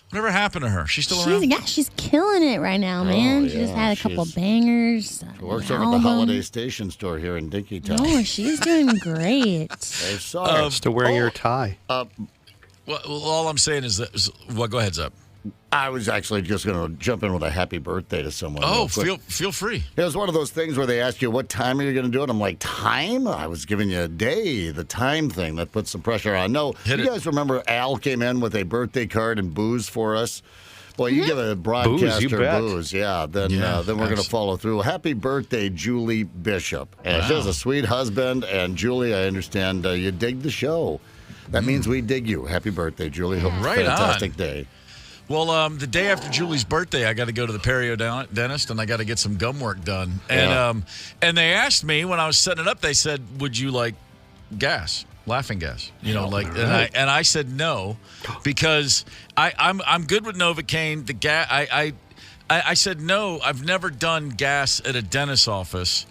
Whatever happened to her? She's still around? Yeah, she's killing it right now, man. She just had a couple bangers. She works over at the Holiday Station store here in Dinkytown. Oh, she's doing great. Still wearing your tie. Well, all I'm saying is that. Go ahead, Zep. I was actually just going to jump in with a happy birthday to someone. Oh, feel free. It was one of those things where they ask you, what time are you going to do it? I'm like, time? I was giving you a day, the time thing. That puts some pressure on. No, guys remember Al came in with a birthday card and booze for us? Well, you give a broadcaster booze, yeah. Then we're going to follow through. Happy birthday, Julie Bishop. And she has a sweet husband. And Julie, I understand you dig the show. That means we dig you. Happy birthday, Julie. Hope it's a fantastic day. Well, the day after Julie's birthday, I got to go to the periodontist, and I got to get some gum work done. And they asked me when I was setting it up, they said, would you like gas? Laughing gas, and I said no, because I'm good with Novocaine. The gas, I said no. I've never done gas at a dentist's office.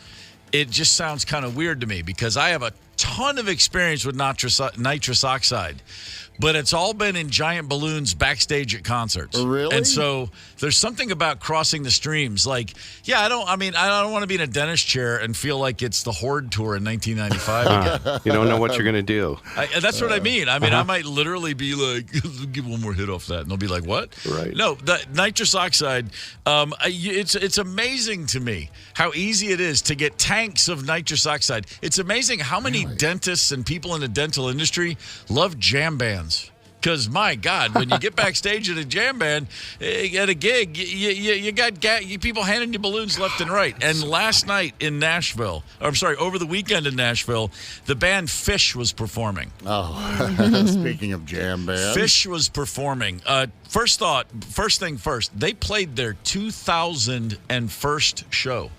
It just sounds kind of weird to me because I have a ton of experience with nitrous oxide. But it's all been in giant balloons backstage at concerts. Really? And so there's something about crossing the streams. Like, I don't want to be in a dentist chair and feel like it's the Horde tour in 1995 again. You don't know what you're going to do. That's what I mean. I might literally be like, give one more hit off that. And they'll be like, what? Right. No, the nitrous oxide, it's amazing to me how easy it is to get tanks of nitrous oxide. It's amazing how many dentists and people in the dental industry love jam bands. Because, my God, when you get backstage at a jam band, at a gig, you got people handing you balloons left and right. And last night in Nashville, over the weekend in Nashville, the band Fish was performing. Oh, speaking of jam bands. Fish was performing. First thing first, they played their 2001st show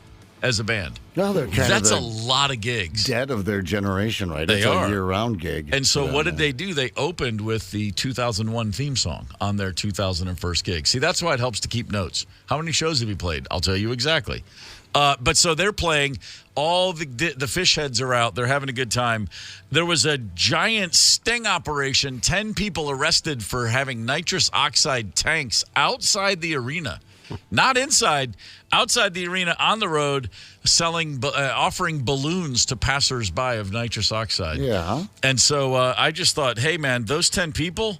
as a band. No, that's a lot of gigs. Dead of their generation, right? They are a year-round gig. And so what did they do? They opened with the 2001 theme song on their 2001st gig. See, that's why it helps to keep notes. How many shows have you played? I'll tell you exactly. But so they're playing. All the fish heads are out. They're having a good time. There was a giant sting operation. 10 people arrested for having nitrous oxide tanks outside the arena. Not inside, outside the arena on the road, offering balloons to passersby of nitrous oxide. Yeah. And so I just thought, hey, man, those 10 people,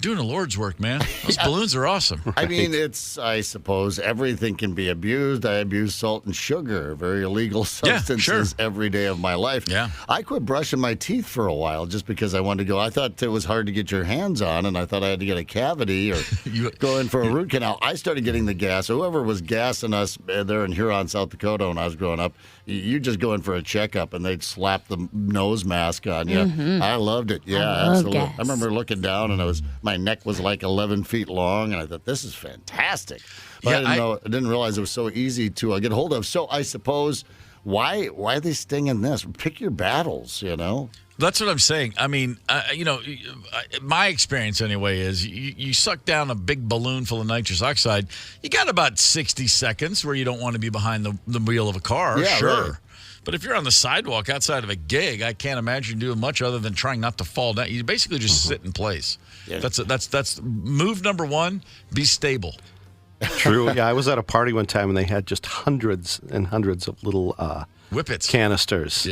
doing the Lord's work, man. Those balloons are awesome. I mean, I suppose everything can be abused. I abuse salt and sugar, very illegal substances every day of my life. Yeah. I quit brushing my teeth for a while just because I wanted to go. I thought it was hard to get your hands on, and I thought I had to get a cavity or go in for a root canal. I started getting the gas. Whoever was gassing us there in Huron, South Dakota when I was growing up, you just go in for a checkup, and they'd slap the nose mask on you. Mm-hmm. I loved it. Yeah, absolutely. I remember looking down, and my neck was like 11 feet long, and I thought, this is fantastic. But I didn't realize it was so easy to get hold of. So I suppose, why are they stinging this? Pick your battles, That's what I'm saying. I mean, my experience anyway is you suck down a big balloon full of nitrous oxide, you got about 60 seconds where you don't want to be behind the wheel of a car. Yeah, sure. right. But if you're on the sidewalk outside of a gig, I can't imagine doing much other than trying not to fall down. You basically just sit in place. Yeah. That's move number one, be stable. True. Yeah, I was at a party one time, and they had just hundreds and hundreds of little whippets, canisters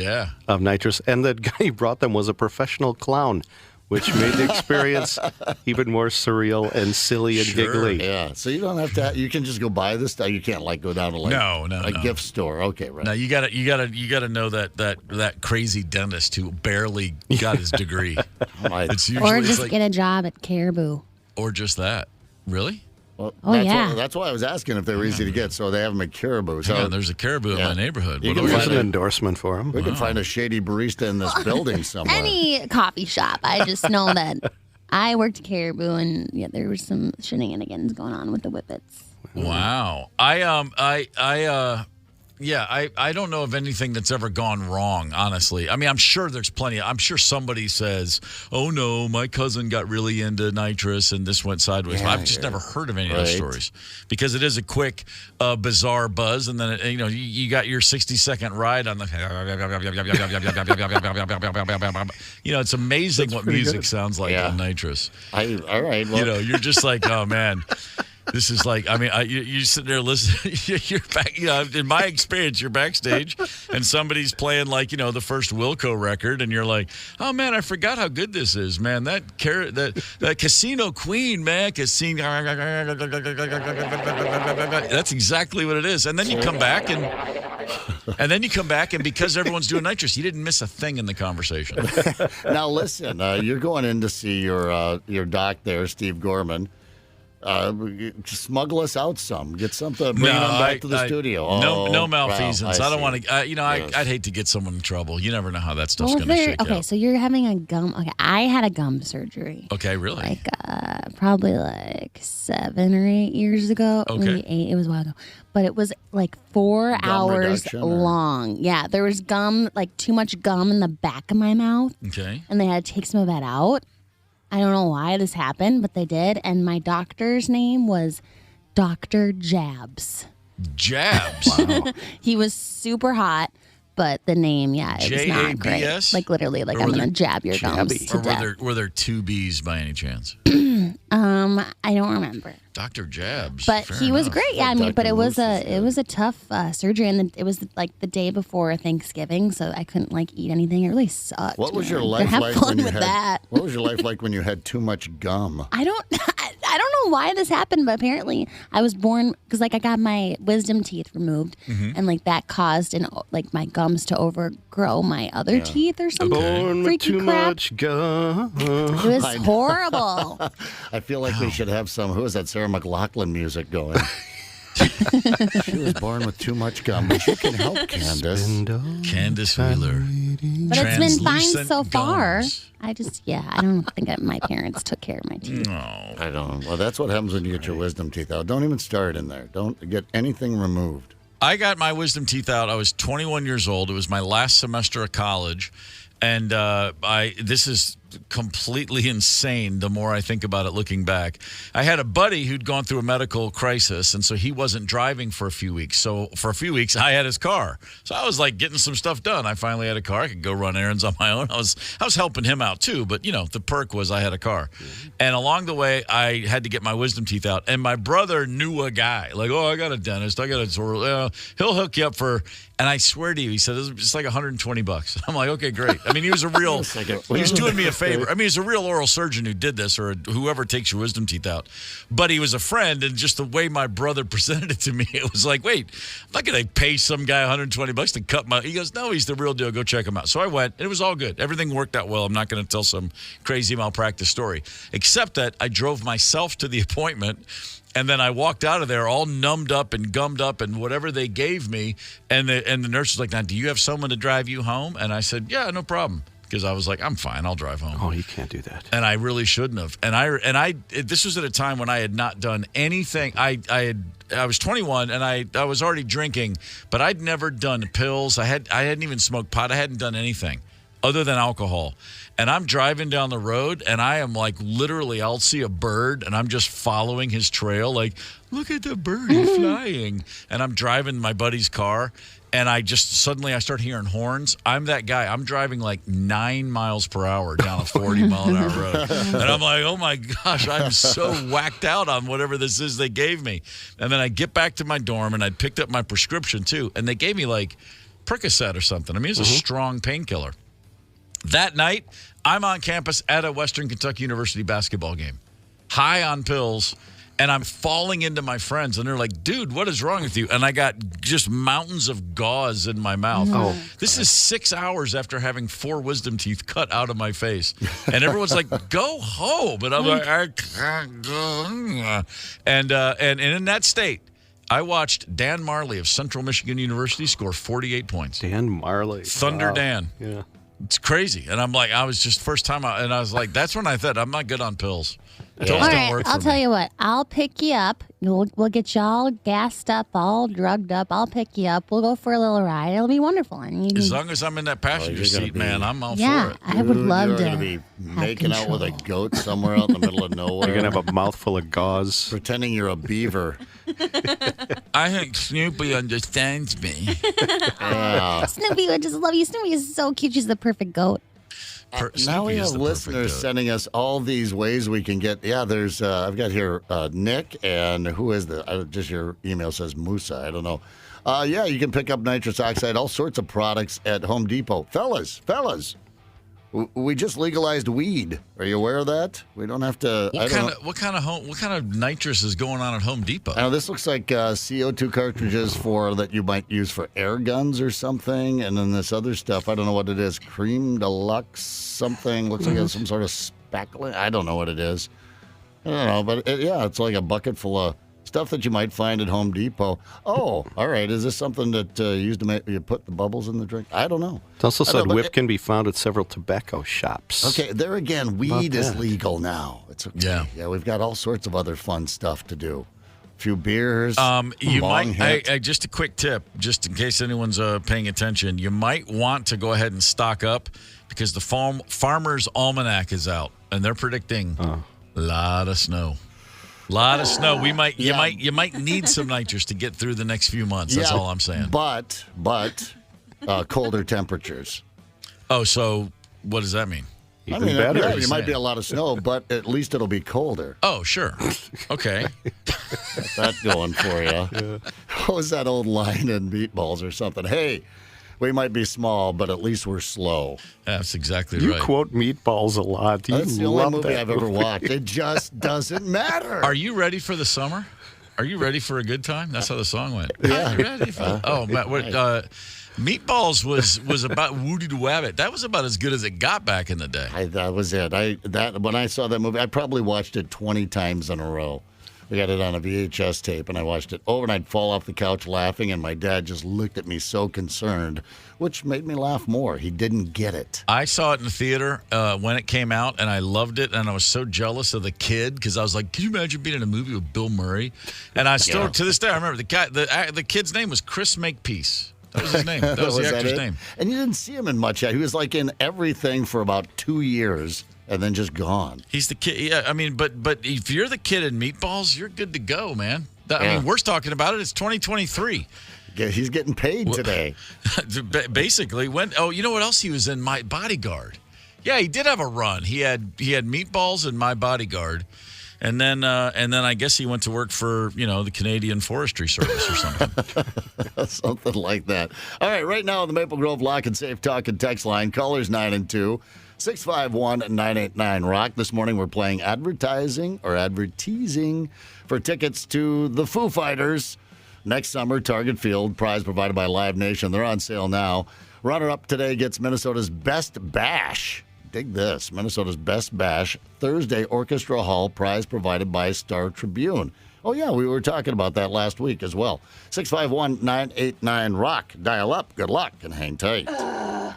of nitrous. And the guy who brought them was a professional clown, which made the experience even more surreal and silly and giggly. Yeah, so you don't have to. You can just go buy this stuff. You can't go down to a gift store. Okay, right. No, you gotta know that crazy dentist who barely got his degree. It's usually, or just get a job at Caribou. Or just that. Really? Well, that's that's why I was asking if they were easy to get. So they have them at Caribou. So there's a Caribou in my neighborhood. There's an endorsement for them. We can find a shady barista in this building somewhere. Any coffee shop. I just know that I worked at Caribou, and there was some shenanigans going on with the whippets. Wow. I don't know of anything that's ever gone wrong, honestly. I mean, I'm sure there's plenty. I'm sure somebody says, oh, no, my cousin got really into nitrous and this went sideways. I've just never heard of any of those stories because it is a quick, bizarre buzz. And then, you got your 60-second ride on the... it's amazing what music sounds like on nitrous. All right. Well. You're just like, oh, man... This is like, I mean, you sitting there listening. You're back, in my experience, you're backstage and somebody's playing like, the first Wilco record, and you're like, oh man, I forgot how good this is, man. That Casino Queen, man, Casino. That's exactly what it is. And then you come back and because everyone's doing nitrous, you didn't miss a thing in the conversation. Now listen, you're going in to see your doc there, Steve Gorman. Smuggle us out some. Get something. Bring them back to the studio. No malfeasance. I don't want to. I'd hate to get someone in trouble. You never know how that stuff's going to shake out. Okay, so you're having a gum. Okay, I had a gum surgery. Okay, really? Like probably like 7 or 8 years ago. Okay, maybe 8. It was a while ago, but it was like 4 hours long. Yeah, there was gum, like too much gum in the back of my mouth. Okay, and they had to take some of that out. I don't know why this happened, but they did. And my doctor's name was Dr. Jabs. Jabs? Wow. He was super hot, but the name, it was not great. J-A-B-S? Like literally, like I'm going to jab your gums to death. Were there 2 B's by any chance? I don't remember. Dr. Jabs. But he was great. Yeah, I mean, but it was a tough surgery, and it was like the day before Thanksgiving, so I couldn't eat anything. It really sucked. What was your life like when you had? What was your life like when you had too much gum? I don't know why this happened, but apparently I was born because I got my wisdom teeth removed, and that caused my gums to overgrow my other teeth or something. Born with too much gum. It was horrible. I feel like we should have some. Who is that? Sarah McLachlan music going. She was born with too much gum, but you can help, Candace. Candace Wheeler. But it's been fine so far. I don't think my parents took care of my teeth. No. I don't. Well, that's what happens when you get your wisdom teeth out. Don't even start in there. Don't get anything removed. I got my wisdom teeth out. I was 21 years old. It was my last semester of college. And this is completely insane the more I think about it looking back. I had a buddy who'd gone through a medical crisis, and so he wasn't driving for a few weeks. So for a few weeks, I had his car. So I was like getting some stuff done. I finally had a car. I could go run errands on my own. I was helping him out too, but the perk was I had a car. And along the way, I had to get my wisdom teeth out. And my brother knew a guy. Like, I got a dentist. I got a he'll hook you up for. And I swear to you, he said it's like $120. I'm like, okay, great. I mean, he was a real. He was doing me a favor. I mean, he's a real oral surgeon who did this, or whoever takes your wisdom teeth out. But he was a friend, and just the way my brother presented it to me, it was like, wait, I'm not going to pay some guy $120 to cut my. He goes, no, he's the real deal. Go check him out. So I went. And it was all good. Everything worked out well. I'm not going to tell some crazy malpractice story, except that I drove myself to the appointment. And then I walked out of there all numbed up and gummed up and whatever they gave me. And the nurse was like, now, do you have someone to drive you home? And I said, yeah, no problem. Because I was like, I'm fine. I'll drive home. Oh, you can't do that. And I really shouldn't have. This was at a time when I had not done anything. I was 21 and I was already drinking, but I'd never done pills. I hadn't even smoked pot. I hadn't done anything other than alcohol. And I'm driving down the road, and I am like, literally, I'll see a bird, and I'm just following his trail. Like, look at the bird flying. And I'm driving my buddy's car, and I start hearing horns. I'm that guy. I'm driving like 9 miles per hour down a 40-mile-an-hour road. And I'm like, oh, my gosh, I'm so whacked out on whatever this is they gave me. And then I get back to my dorm, and I picked up my prescription, too. And they gave me, like, Percocet or something. I mean, it's a strong painkiller. That night, I'm on campus at a Western Kentucky University basketball game, high on pills, and I'm falling into my friends, and they're like, dude, what is wrong with you? And I got just mountains of gauze in my mouth. Oh, this is 6 hours after having 4 wisdom teeth cut out of my face. And everyone's like, go home. And I'm like, I can't go. And in that state, I watched Dan Marley of Central Michigan University score 48 points. Dan Marley. Thunder wow. Dan. Yeah. It's crazy. And I'm like, I was just first time out, and I was like, that's when I thought, I'm not good on pills. Pills All don't right, work I'll for tell me. you what. I'll pick you up. We'll get you all gassed up, all drugged up. I'll pick you up. We'll go for a little ride. It'll be wonderful. And As long as I'm in that passenger seat, man, I'm all yeah, for it. I would love You're to. going to be making out with a goat somewhere out in the middle of nowhere. You're going to have a mouthful of gauze. Pretending you're a beaver. I think Snoopy understands me. Snoopy would just love you. Snoopy is so cute. She's the perfect goat. Now we Snoopy is have the listeners perfect goat. sending us all these ways we can get. Yeah, there's. I've got here Nick, and who is the? Just your email says Musa. I don't know. Yeah, you can pick up nitrous oxide, all sorts of products at Home Depot. Fellas, we just legalized weed. Are you aware of that? We don't have to. What kind of nitrous is going on at Home Depot? Now this looks like CO2 cartridges that you might use for air guns or something, and then this other stuff. I don't know what it is. Cream Deluxe something. Looks like it's some sort of spackling. I don't know what it is. I don't know, but it's like a bucket full of stuff that you might find at Home Depot. Oh, all right. Is this something that you put the bubbles in the drink? I don't know. It also said whip can be found at several tobacco shops. Okay, there again, weed is legal now. It's okay. Yeah. We've got all sorts of other fun stuff to do. A few beers. You long might. hit. Just a quick tip, just in case anyone's paying attention. You might want to go ahead and stock up because the Farmer's Almanac is out, and they're predicting a lot of snow. A lot of snow. You might need some nitrous to get through the next few months. That's all I'm saying. But colder temperatures. Oh, so what does that mean? Even better. Yeah, you might be a lot of snow, but at least it'll be colder. Oh, sure. Okay. Got that going for you. Yeah. What was that old line in Meatballs or something? Hey, we might be small, but at least we're slow. That's exactly You right. quote Meatballs a lot. That's the only movie I've ever watched. It just doesn't matter. Are you ready for the summer? Are you ready for a good time? That's how the song went. Yeah. Are you ready for Meatballs was about Woody the Wabbit. That was about as good as it got back in the day. That was it. When I saw that movie, I probably watched it 20 times in a row. We got it on a VHS tape, and I watched it over, and I'd fall off the couch laughing, and my dad just looked at me so concerned, which made me laugh more. He didn't get it. I saw it in the theater when it came out, and I loved it, and I was so jealous of the kid because I was like, can you imagine being in a movie with Bill Murray? And I still, to this day, I remember the kid's name was Chris Makepeace. That was his name. That was the actor's name. And you didn't see him in much yet. He was like in everything for about 2 years and then just gone. He's the kid. Yeah, I mean, but if you're the kid in Meatballs, you're good to go, man. I mean, we're talking about it. It's 2023. He's getting paid today. Basically, you know what else he was in? My Bodyguard. Yeah, he did have a run. He had Meatballs and My Bodyguard, and then I guess he went to work for the Canadian Forestry Service or something. Something like that. All right now on the Maple Grove Lock and Safe Talk and Text line, callers 9 and 2, 651-989-ROCK. This morning we're playing advertising for tickets to the Foo Fighters. Next summer, Target Field, prize provided by Live Nation. They're on sale now. Runner-up today gets Minnesota's Best Bash. Dig this. Minnesota's Best Bash, Thursday, Orchestra Hall, prize provided by Star Tribune. Oh, yeah, we were talking about that last week as well. 651-989-ROCK. Dial up. Good luck and hang tight.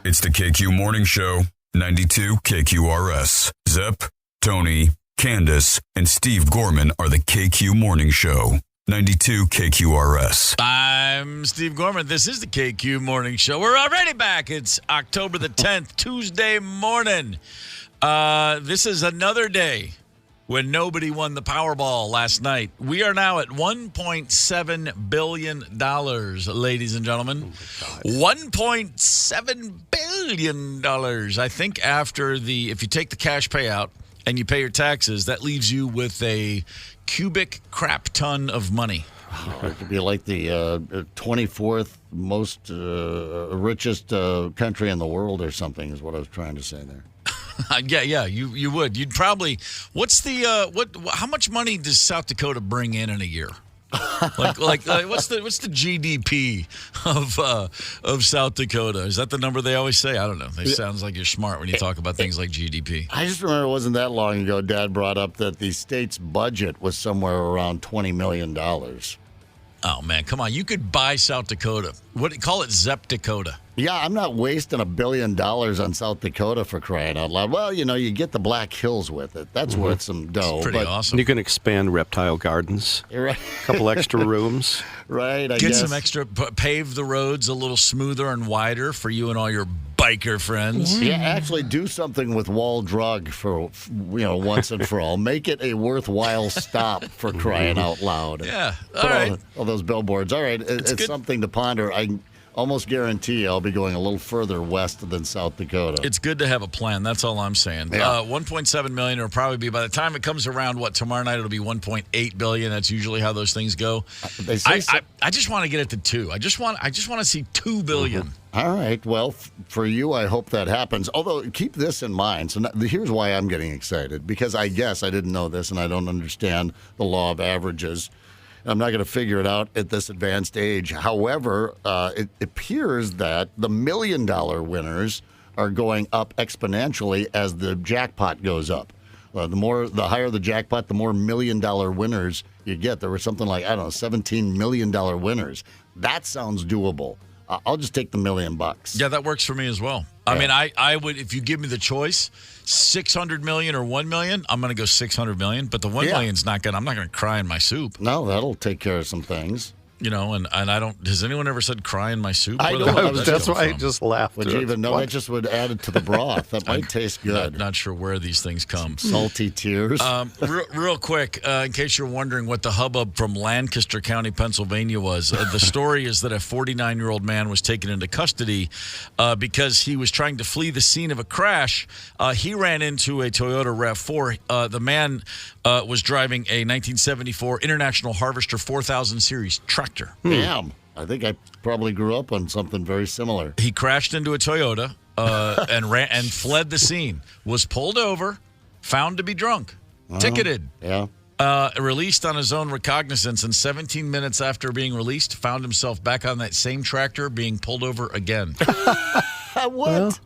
It's the KQ Morning Show, 92 KQRS. Zep, Tony, Candace, and Steve Gorman are the KQ Morning Show. 92 KQRS. I'm Steve Gorman. This is the KQ Morning Show. We're already back. It's October the 10th, Tuesday morning. This is another day when nobody won the Powerball last night. We are now at $1.7 billion, ladies and gentlemen. $1.7 billion. I think if you take the cash payout and you pay your taxes, that leaves you with a cubic crap ton of money. It could be like the 24th most richest country in the world or something is what I was trying to say there. Yeah, you would. You'd probably. How much money does South Dakota bring in a year? like what's the GDP of South Dakota? Is that the number they always say? I don't know. It sounds like you're smart when you talk about things like GDP. I just remember it wasn't that long ago Dad brought up that the state's budget was somewhere around $20 million. Oh, man, come on. You could buy South Dakota. Call it Zep Dakota. Yeah, I'm not wasting $1 billion on South Dakota for crying out loud. Well, you get the Black Hills with it. That's worth some dough. It's pretty awesome. You can expand reptile gardens. Right. A couple extra rooms. Right, I guess. Get some extra, pave the roads a little smoother and wider for you and all your biker friends. Yeah, actually do something with Wall Drug for once and for all. Make it a worthwhile stop for crying out loud. Yeah, all right. All those billboards. All right, it's something to ponder. I almost guarantee I'll be going a little further west than South Dakota. It's good to have a plan. That's all I'm saying. Yeah. $1.7 million will probably be, by the time it comes around, tomorrow night it'll be $1.8 billion. That's usually how those things go. They say I just want to get it to 2. I just want to see $2 billion. All right. Well, for you, I hope that happens. Although, keep this in mind. So here's why I'm getting excited. Because I guess I didn't know this, and I don't understand the law of averages. I'm not going to figure it out at this advanced age. However, it appears that the $1 million winners are going up exponentially as the jackpot goes up. The higher the jackpot, the more $1 million winners you get. There were something like, $17 million winners. That sounds doable. I'll just take the $1 million. Yeah, that works for me as well. Yeah. I mean, I would, if you give me the choice, $600 million or $1 million, I'm going to go $600 million. But the $1 million's not good. I'm not going to cry in my soup. No, that'll take care of some things. And I don't. Has anyone ever said cry in my soup? I don't. That's why I just laughed. Would you even know? That just would add it to the broth. That might taste good. Not sure where these things come. Salty tears. Real quick, in case you're wondering what the hubbub from Lancaster County, Pennsylvania was, the story is that a 49-year-old man was taken into custody because he was trying to flee the scene of a crash. He ran into a Toyota RAV4. The man was driving a 1974 International Harvester 4000 series tractor. Damn. I think I probably grew up on something very similar. He crashed into a Toyota and fled the scene. Was pulled over, found to be drunk, ticketed. Yeah. Released on his own recognizance, and 17 minutes after being released, found himself back on that same tractor being pulled over again. What?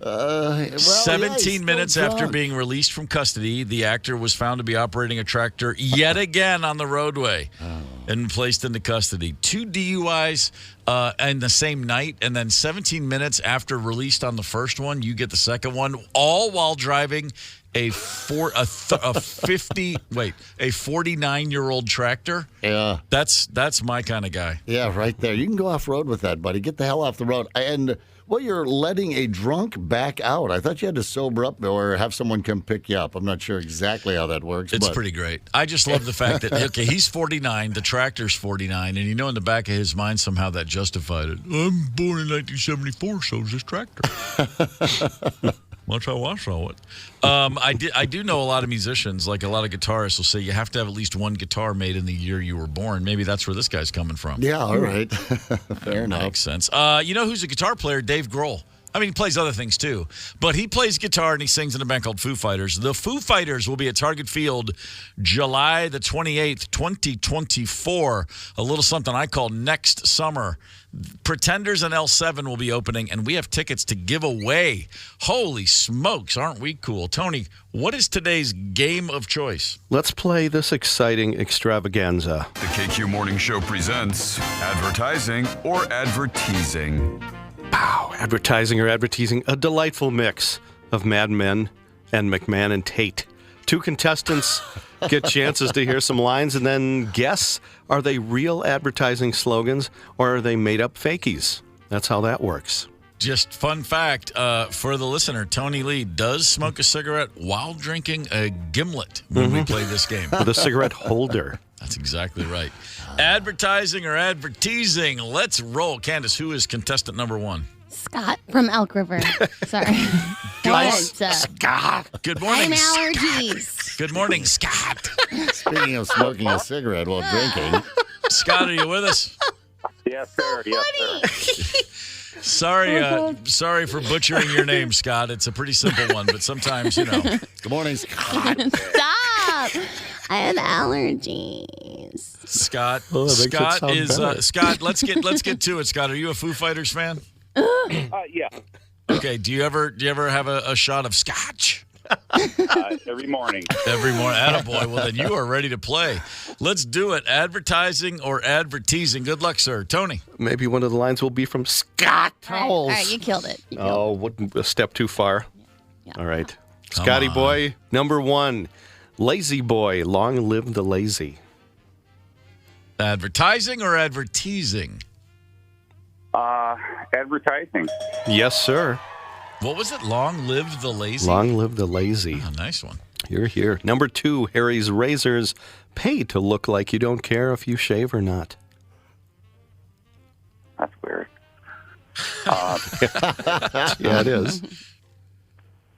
17 minutes after being released from custody, the actor was found to be operating a tractor yet again on the roadway and placed into custody. 2 DUIs in the same night, and then 17 minutes after released on the first one, you get the second one, all while driving a 49-year-old tractor. Yeah. That's my kind of guy. Yeah, right there. You can go off-road with that, buddy. Get the hell off the road. And, well, you're letting a drunk back out. I thought you had to sober up or have someone come pick you up. I'm not sure exactly how that works. It's pretty great. I just love the fact that, okay, he's 49, the tractor's 49, and in the back of his mind somehow that justified it. I'm born in 1974, so is this tractor. That's how I saw it. I do know a lot of musicians, like a lot of guitarists will say you have to have at least one guitar made in the year you were born. Maybe that's where this guy's coming from. Yeah, all right. Fair enough. Makes sense. You know who's a guitar player? Dave Grohl. I mean, he plays other things too, but he plays guitar and he sings in a band called Foo Fighters. The Foo Fighters will be at Target Field July the 28th, 2024. A little something I call next summer. Pretenders and L7 will be opening, and we have tickets to give away. Holy smokes, aren't we cool? Tony, what is today's game of choice? Let's play this exciting extravaganza. The KQ Morning Show presents advertising or adverteasing. Wow, advertising or advertising, a delightful mix of Mad Men and McMahon and Tate. Two contestants get chances to hear some lines and then guess, are they real advertising slogans or are they made-up fakies? That's how that works. Just fun fact for the listener, Tony Lee does smoke a cigarette while drinking a gimlet when we play this game. With a cigarette holder. That's exactly right. Advertising or adverteasing. Let's roll. Candace, who is contestant number one? Scott from Elk River. Sorry. Go ahead, Scott. Good morning. I'm allergies. Good morning, Scott. Speaking of smoking a cigarette while drinking. Scott, are you with us? Yes, sir. Yes, sir. Sorry for butchering your name, Scott. It's a pretty simple one, but sometimes, Good morning, Scott. Stop. I have allergies. Scott. Scott is Scott. Let's get to it. Scott, are you a Foo Fighters fan? Yeah. Okay. Do you ever have a shot of scotch? Every morning. Every morning. Attaboy. Well, then you are ready to play. Let's do it. Advertising or adverteasing. Good luck, sir. Tony. Maybe one of the lines will be from Scott Towels. All right, you killed it. Wouldn't a step too far. Yeah. All right. Come Scotty on. boy, number one. Lazy boy, long live the lazy. Advertising or adverteasing? Advertising. Yes, sir. What was it? Long live the lazy? Long live the lazy. Oh, nice one. You're here. Number two, Harry's Razors. Pay to look like you don't care if you shave or not. That's weird. Yeah, it is.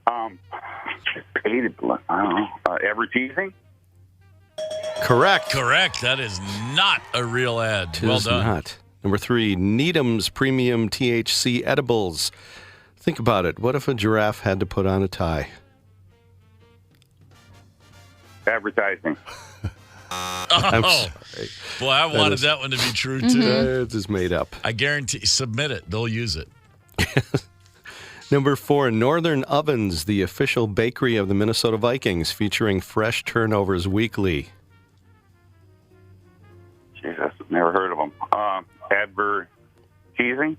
I don't know. Advertising? Correct. That is not a real ad. It Well is done. not. Number three, Needham's Premium THC Edibles. Think about it. What if a giraffe had to put on a tie? Advertising. I'm sorry. Boy, I wanted that one to be true, too. It is made up. I guarantee, submit it. They'll use it. Number four, Northern Ovens, the official bakery of the Minnesota Vikings, featuring fresh turnovers weekly. Jesus, never heard of them. Advertising?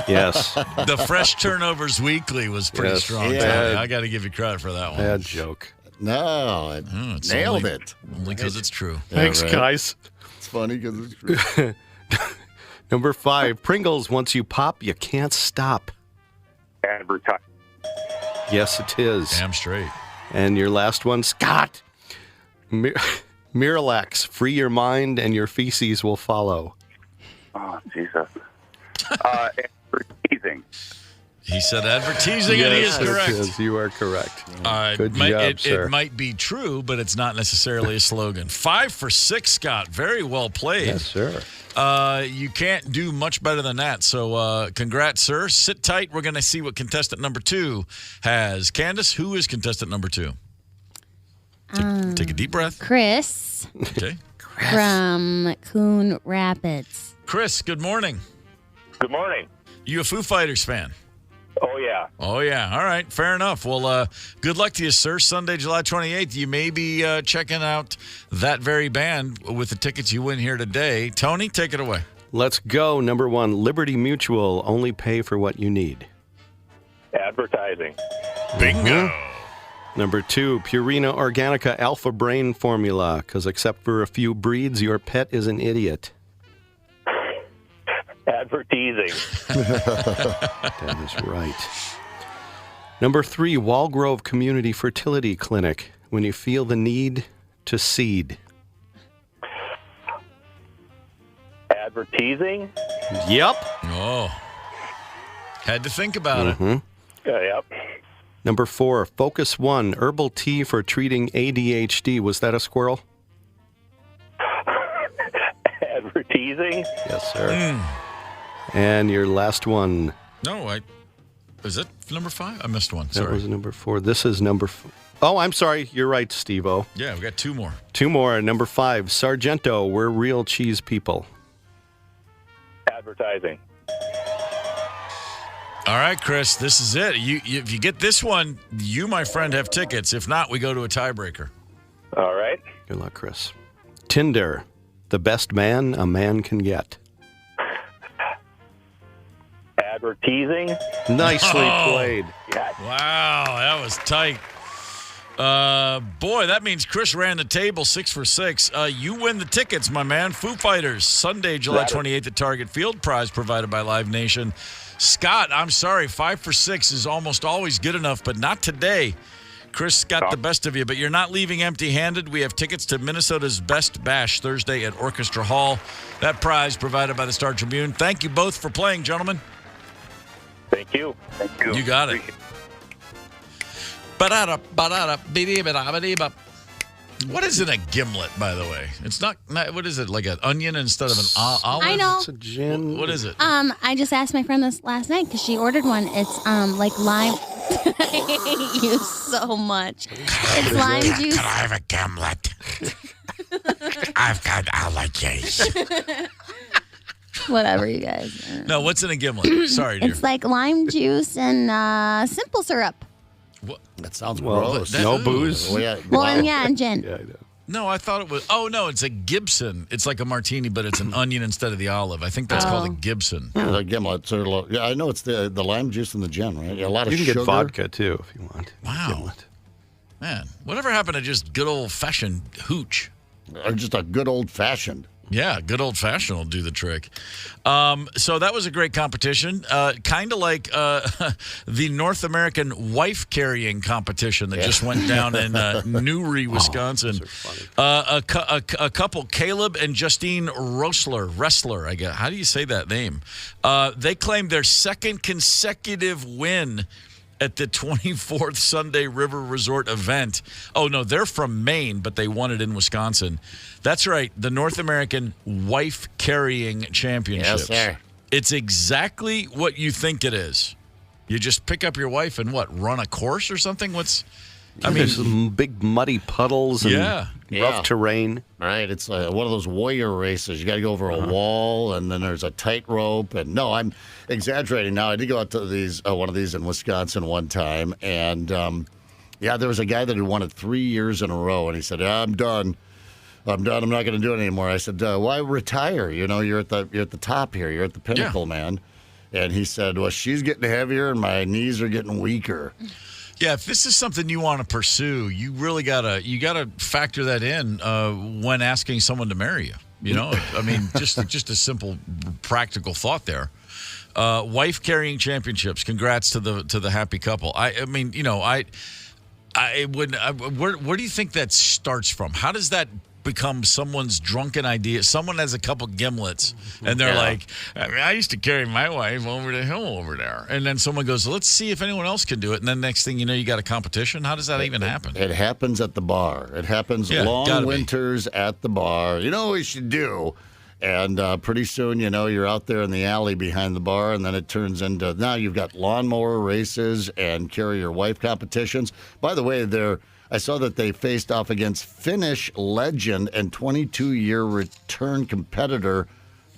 Yes. The Fresh Turnovers Weekly was pretty Yes. strong. Yeah. Tony. I got to give you credit for that one. Bad joke. No, It's nailed it. Only because it's true. Yeah, Thanks, right. guys. It's funny because it's true. Number five, Pringles, once you pop, you can't stop. Advertising. Yes, it is. Damn straight. And your last one, Scott. Miralax, free your mind and your feces will follow. Oh, Jesus. Advertising. He said advertising, and he is Yes, correct. it is. You are correct. Good It might- job, sir. It might be true, but it's not necessarily a slogan. 5 for 6, Scott. Very well played. Yes, sir. You can't do much better than that. So congrats, sir. Sit tight. We're going to see what contestant number 2 has. Candace, who is contestant number 2? Take a deep breath. Chris Okay. from Coon Rapids. Chris, good morning. Good morning. You a Foo Fighters fan? Oh, yeah. Oh, yeah. All right. Fair enough. Well, good luck to you, sir. Sunday, July 28th. You may be checking out that very band with the tickets you win here today. Tony, take it away. Let's go. Number one, Liberty Mutual, only pay for what you need. Advertising. Bingo. Number 2, Purina Organica Alpha Brain Formula, because except for a few breeds, your pet is an idiot. Advertising. That is right. Number 3, Walgrove Community Fertility Clinic, when you feel the need to seed. Advertising? Yep. Oh. Had to think about it. Yep. Number 4, Focus One Herbal Tea for treating ADHD. Was that a squirrel? Advertising? Yes, sir. And your last one. No, is it number 5? I missed one. That Sorry. was number 4. This is number 4. Oh, I'm sorry. You're right, Steve-O. Yeah, we got 2 more. 2 more. Number 5, Sargento. We're real cheese people. Advertising. All right, Chris, this is it. If you get this one, you, my friend, have tickets. If not, we go to a tiebreaker. All right. Good luck, Chris. Tinder. The best man a man can get. Advertising. Nicely played. Yes. Wow, that was tight. Boy, that means Chris ran the table 6 for 6. You win the tickets, my man. Foo Fighters, Sunday, July 28th at Target Field. Prize provided by Live Nation. Scott, I'm sorry, 5 for 6 is almost always good enough, but not today. Chris got the best of you, but you're not leaving empty-handed. We have tickets to Minnesota's Best Bash Thursday at Orchestra Hall. That prize provided by the Star Tribune. Thank you both for playing, gentlemen. Thank you. Thank you. You got it. What is in a gimlet, by the way? It's not what is it, like an onion instead of an olive? I know. It's a gin. What is it? I just asked my friend this last night because she ordered one. It's like lime. I hate you so much. It's lime juice. Can I have a gimlet? I've got allergies. Whatever, you guys. No, what's in a gimlet? Sorry, dear. It's like lime juice and simple syrup. What? That sounds Well, gross. no booze. Oh, yeah. Well, and yeah, and gin. Yeah, I know. No, I thought it was. Oh no, it's a Gibson. It's like a martini, but it's an onion instead of the olive. I think that's called a Gibson. Yeah, the gimlet. Yeah, I know it's the lime juice and the gin, right? Yeah, a lot of You can sugar. get vodka, too, if you want. Wow. Gimlet. Man, whatever happened to just good old fashioned hooch? Or just a good old fashioned. Yeah, good old fashioned will do the trick. So that was a great competition. Kind of like the North American wife carrying competition that just went down in Newry, Wisconsin. A couple, Caleb and Justine Wrestler, I guess. How do you say that name? They claimed their second consecutive win at the 24th Sunday River Resort event. Oh, no, they're from Maine, but they won it in Wisconsin. That's right, the North American Wife Carrying Championships. Yes, sir. It's exactly what you think it is. You just pick up your wife and run a course or something? There's some big muddy puddles and rough terrain. Right, it's one of those warrior races. You got to go over a wall, and then there's a tightrope. And no, I'm exaggerating now. I did go out to these one of these in Wisconsin one time, and there was a guy that had won it 3 years in a row, and he said, "I'm done. I'm not going to do it anymore." I said, "Why retire? You know, you're at the top here. You're at the pinnacle, man." And he said, "Well, she's getting heavier, and my knees are getting weaker." Yeah, if this is something you want to pursue, you really gotta factor that in when asking someone to marry you. You know, I mean, just a simple, practical thought there. Wife carrying championships. Congrats to the happy couple. I mean, you know, I would. Where do you think that starts from? How does that become someone's drunken idea? Someone has a couple gimlets, and they're like, I used to carry my wife over the hill over there. And then someone goes, let's see if anyone else can do it. And then next thing you know, you got a competition. How does that even happen? It happens at the bar. It happens long winters at the bar. You know what we should do? And pretty soon, you know, you're out there in the alley behind the bar, and then it turns into now you've got lawnmower races and carry your wife competitions. By the way, I saw that they faced off against Finnish legend and 22-year return competitor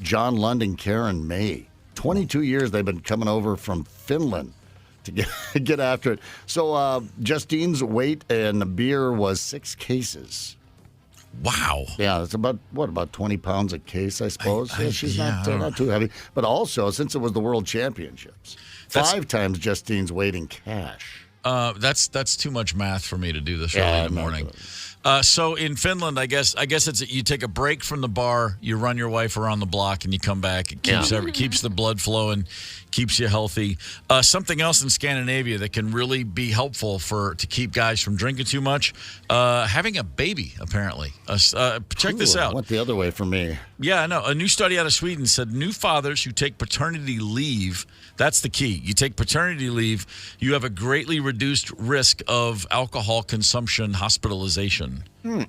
John Lund, Karen May. 22 years they've been coming over from Finland to get after it. So Justine's weight in beer was 6 cases. Wow. Yeah, it's about 20 pounds a case, I suppose. She's not too heavy. But also, since it was the World Championships, 5 times Justine's weight in cash. That's too much math for me to do this early in the morning. So in Finland, I guess it's you take a break from the bar, you run your wife around the block, and you come back. It keeps the blood flowing, keeps you healthy. Something else in Scandinavia that can really be helpful to keep guys from drinking too much, having a baby. Apparently, check this out. Went the other way for me. Yeah, I know. A new study out of Sweden said new fathers who take paternity leave. That's the key. You take paternity leave, you have a greatly reduced risk of alcohol consumption hospitalization. You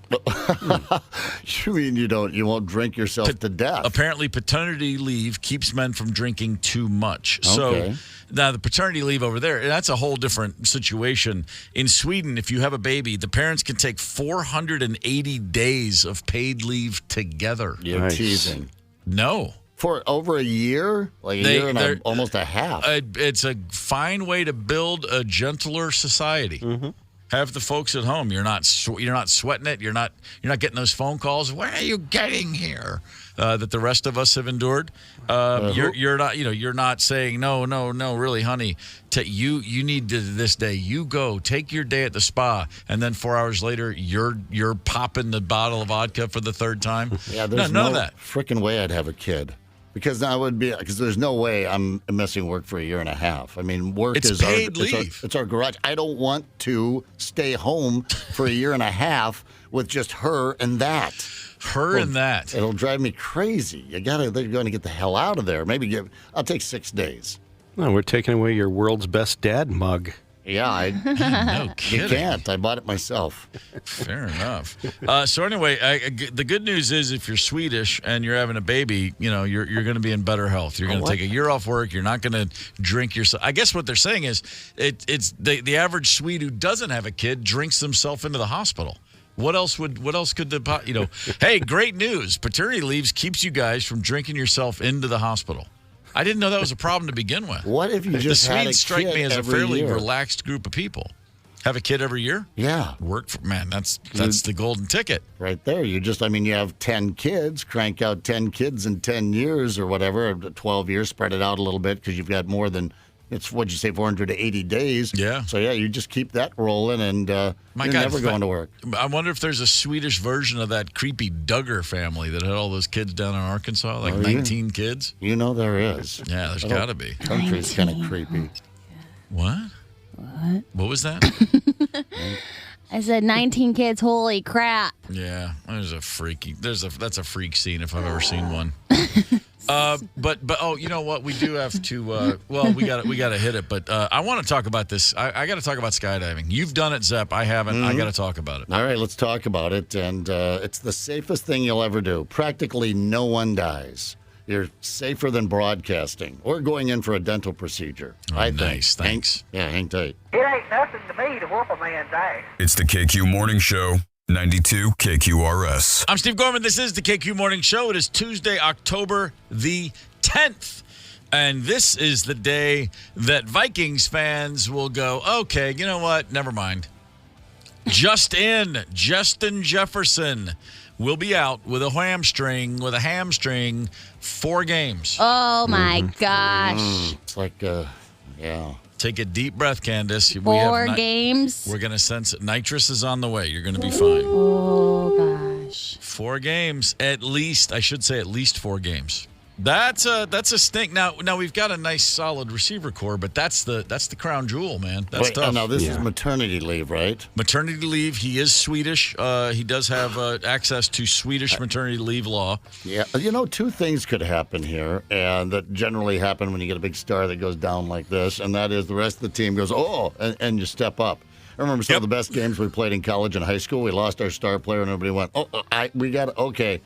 mean you won't drink yourself to death? Apparently, paternity leave keeps men from drinking too much. Okay. So now the paternity leave over there, that's a whole different situation. In Sweden, if you have a baby, the parents can take 480 days of paid leave together. You're teasing. No. For over a year? Like a year and almost a half. It's a fine way to build a gentler society. Mm-hmm. Have the folks at home. You're not sweating it. You're not getting those phone calls. When are you getting here? That the rest of us have endured. You're not saying no. Really, honey. You need to this day. You go take your day at the spa, and then 4 hours later, you're popping the bottle of vodka for the third time. Yeah, there's none of that. Freaking way I'd have a kid. Because there's no way I'm missing work for a year and a half. I mean, is paid leave. It's our garage. I don't want to stay home for a year and a half with just her and that. It'll drive me crazy. They're going to get the hell out of there. I'll take 6 days. No, we're taking away your world's best dad mug. Yeah, no kidding. You can't. I bought it myself. Fair enough. So anyway, the good news is if you're Swedish and you're having a baby, you're going to be in better health. You're going to take a year off work. You're not going to drink yourself. I guess what they're saying is it's the average Swede who doesn't have a kid drinks themselves into the hospital. What else could hey, great news. Paternity leaves keeps you guys from drinking yourself into the hospital. I didn't know that was a problem to begin with. What if you just had a kid strike me as a fairly year? Relaxed group of people. Have a kid every year? Yeah. That's the golden ticket. Right there. You have 10 kids, crank out 10 kids in 10 years or whatever, 12 years, spread it out a lit'll bit because you've got more than, 480 days. Yeah. So, you just keep that rolling and you're never going to work. I wonder if there's a Swedish version of that creepy Duggar family that had all those kids down in Arkansas, 19 kids. There is. Yeah, there's got to be. Country's kind of creepy. What? What was that? I said 19 kids. Holy crap! Yeah, that's a freak scene if I've ever seen one. But you know what? We do have to. We got to hit it. But I want to talk about this. I got to talk about skydiving. You've done it, Zepp. I haven't. Mm-hmm. I got to talk about it. All right, let's talk about it. And it's the safest thing you'll ever do. Practically no one dies. You're safer than broadcasting or going in for a dental procedure. I think. Nice, thanks. Hang tight. It ain't nothing to me to whoop a man's ass. It's the KQ Morning Show, 92 KQRS. I'm Steve Gorman. This is the KQ Morning Show. It is Tuesday, October the 10th. And this is the day that Vikings fans will go, okay, you know what? Never mind. Justin Jefferson will be out with a hamstring, 4 games. Oh, my gosh. It's like, Take a deep breath, Candace. 4 games? We're going to sense it. Nitrous is on the way. You're going to be fine. Oh, gosh. 4 games, at least. I should say at least 4 games. That's a stink. Now we've got a nice solid receiver core, but that's the crown jewel, man. That's tough. Now this is maternity leave, right? Maternity leave. He is Swedish. He does have access to Swedish maternity leave law. Yeah, 2 things could happen here, and that generally happen when you get a big star that goes down like this, and that is the rest of the team goes, and you step up. I remember some of the best games we played in college and high school. We lost our star player, and everybody went, we got it. Okay.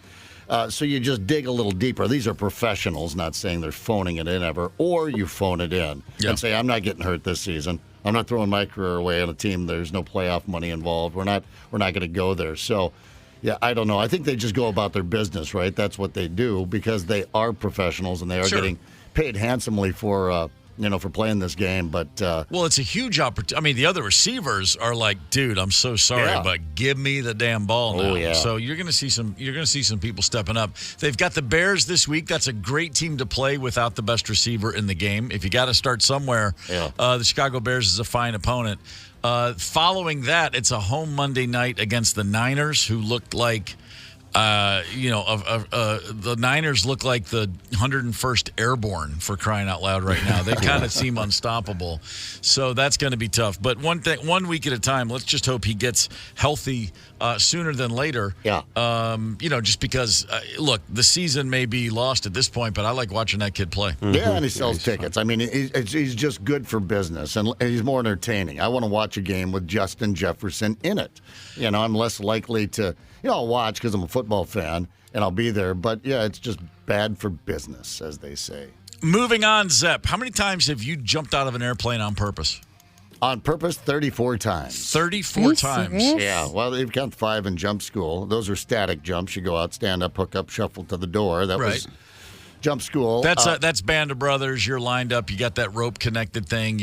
So you just dig a little deeper. These are professionals, not saying they're phoning it in ever, or you phone it in and say, I'm not getting hurt this season. I'm not throwing my career away on a team. There's no playoff money involved. We're not going to go there. So, I don't know. I think they just go about their business, right? That's what they do because they are professionals and they are getting paid handsomely for for playing this game. But well, it's a huge opportunity. I mean, the other receivers are like, dude, I'm so sorry, but give me the damn ball now. Oh, yeah. So you're going to see some people stepping up. They've got the Bears this week. That's a great team to play without the best receiver in the game. If you got to start somewhere, the Chicago Bears is a fine opponent. Following that, it's a home Monday night against the Niners, who looked like, the Niners look like the 101st Airborne, for crying out loud right now. They kind of seem unstoppable. So that's going to be tough. But one week at a time, let's just hope he gets healthy sooner than later. Yeah. Just because, look, the season may be lost at this point, but I like watching that kid play. Mm-hmm. Yeah, and he sells tickets. Fun. I mean, he's just good for business, and he's more entertaining. I want to watch a game with Justin Jefferson in it. I'm less likely to... I'll watch because I'm a football fan, and I'll be there. But, yeah, it's just bad for business, as they say. Moving on, Zepp. How many times have you jumped out of an airplane on purpose? On purpose, 34 times. 34 times? Serious? Yeah. Well, they've got 5 in jump school. Those are static jumps. You go out, stand up, hook up, shuffle to the door. That was jump school. That's Band of Brothers. You're lined up. You got that rope connected thing.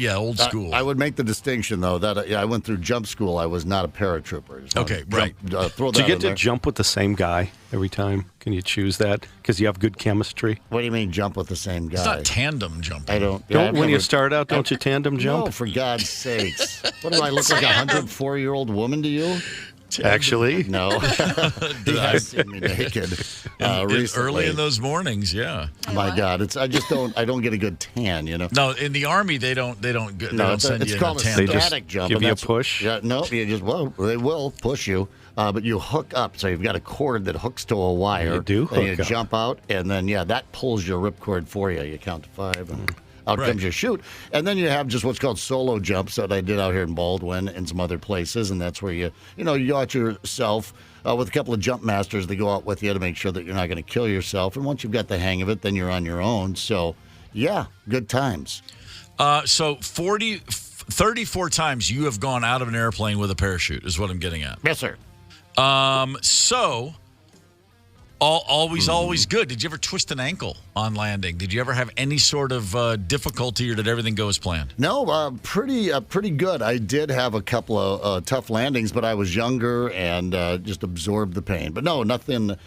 Old school. I would make the distinction, though, that I went through jump school. I was not a paratrooper. Okay, right. Throw that Do you get to there. jump with the same guy every time? Can you choose that because you have good chemistry? What do you mean jump with the same guy? It's not tandem jumping. I don't. When you start out, don't you tandem jump? No, for God's sakes. What do I look like, a 104-year-old woman to you? Actually, no. He has seen me naked recently. Early in those mornings, yeah. My God, I don't get a good tan, No, in the Army they don't send it's you called in a tan. a static jump. Give you a push. Yeah, no, they will push you, but you hook up. So you've got a cord that hooks to a wire. You do and you hook up. jump out, and then that pulls your ripcord for you. You count to 5 and. Out comes your chute. And then you have just what's called solo jumps that I did out here in Baldwin and some other places. And that's where you got yourself with a couple of jump masters that go out with you to make sure that you're not going to kill yourself. And once you've got the hang of it, then you're on your own. So, yeah, good times. So 34 times you have gone out of an airplane with a parachute is what I'm getting at. Yes, sir. So... Always good. Did you ever twist an ankle on landing? Did you ever have any sort of difficulty, or did everything go as planned? No, pretty good. I did have a couple of tough landings, but I was younger and just absorbed the pain. But no, nothing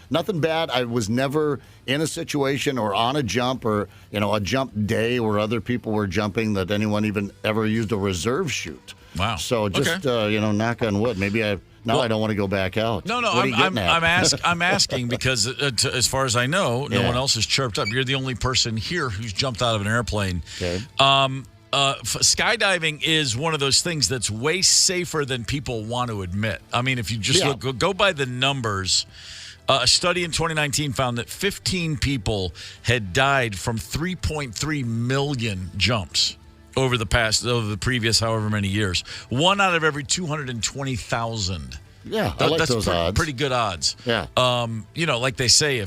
bad. I was never in a situation or on a jump or a jump day where other people were jumping that anyone even ever used a reserve chute. Wow. So just knock on wood. Maybe I don't want to go back out. No. I'm asking because as far as I know, no one else has chirped up. You're the only person here who's jumped out of an airplane. Okay. Skydiving is one of those things that's way safer than people want to admit. I mean, if you just go by the numbers. A study in 2019 found that 15 people had died from 3.3 million jumps over the previous however many years. 1 out of every 220,000. Yeah, I like those odds. Pretty good odds. Yeah. Like they say,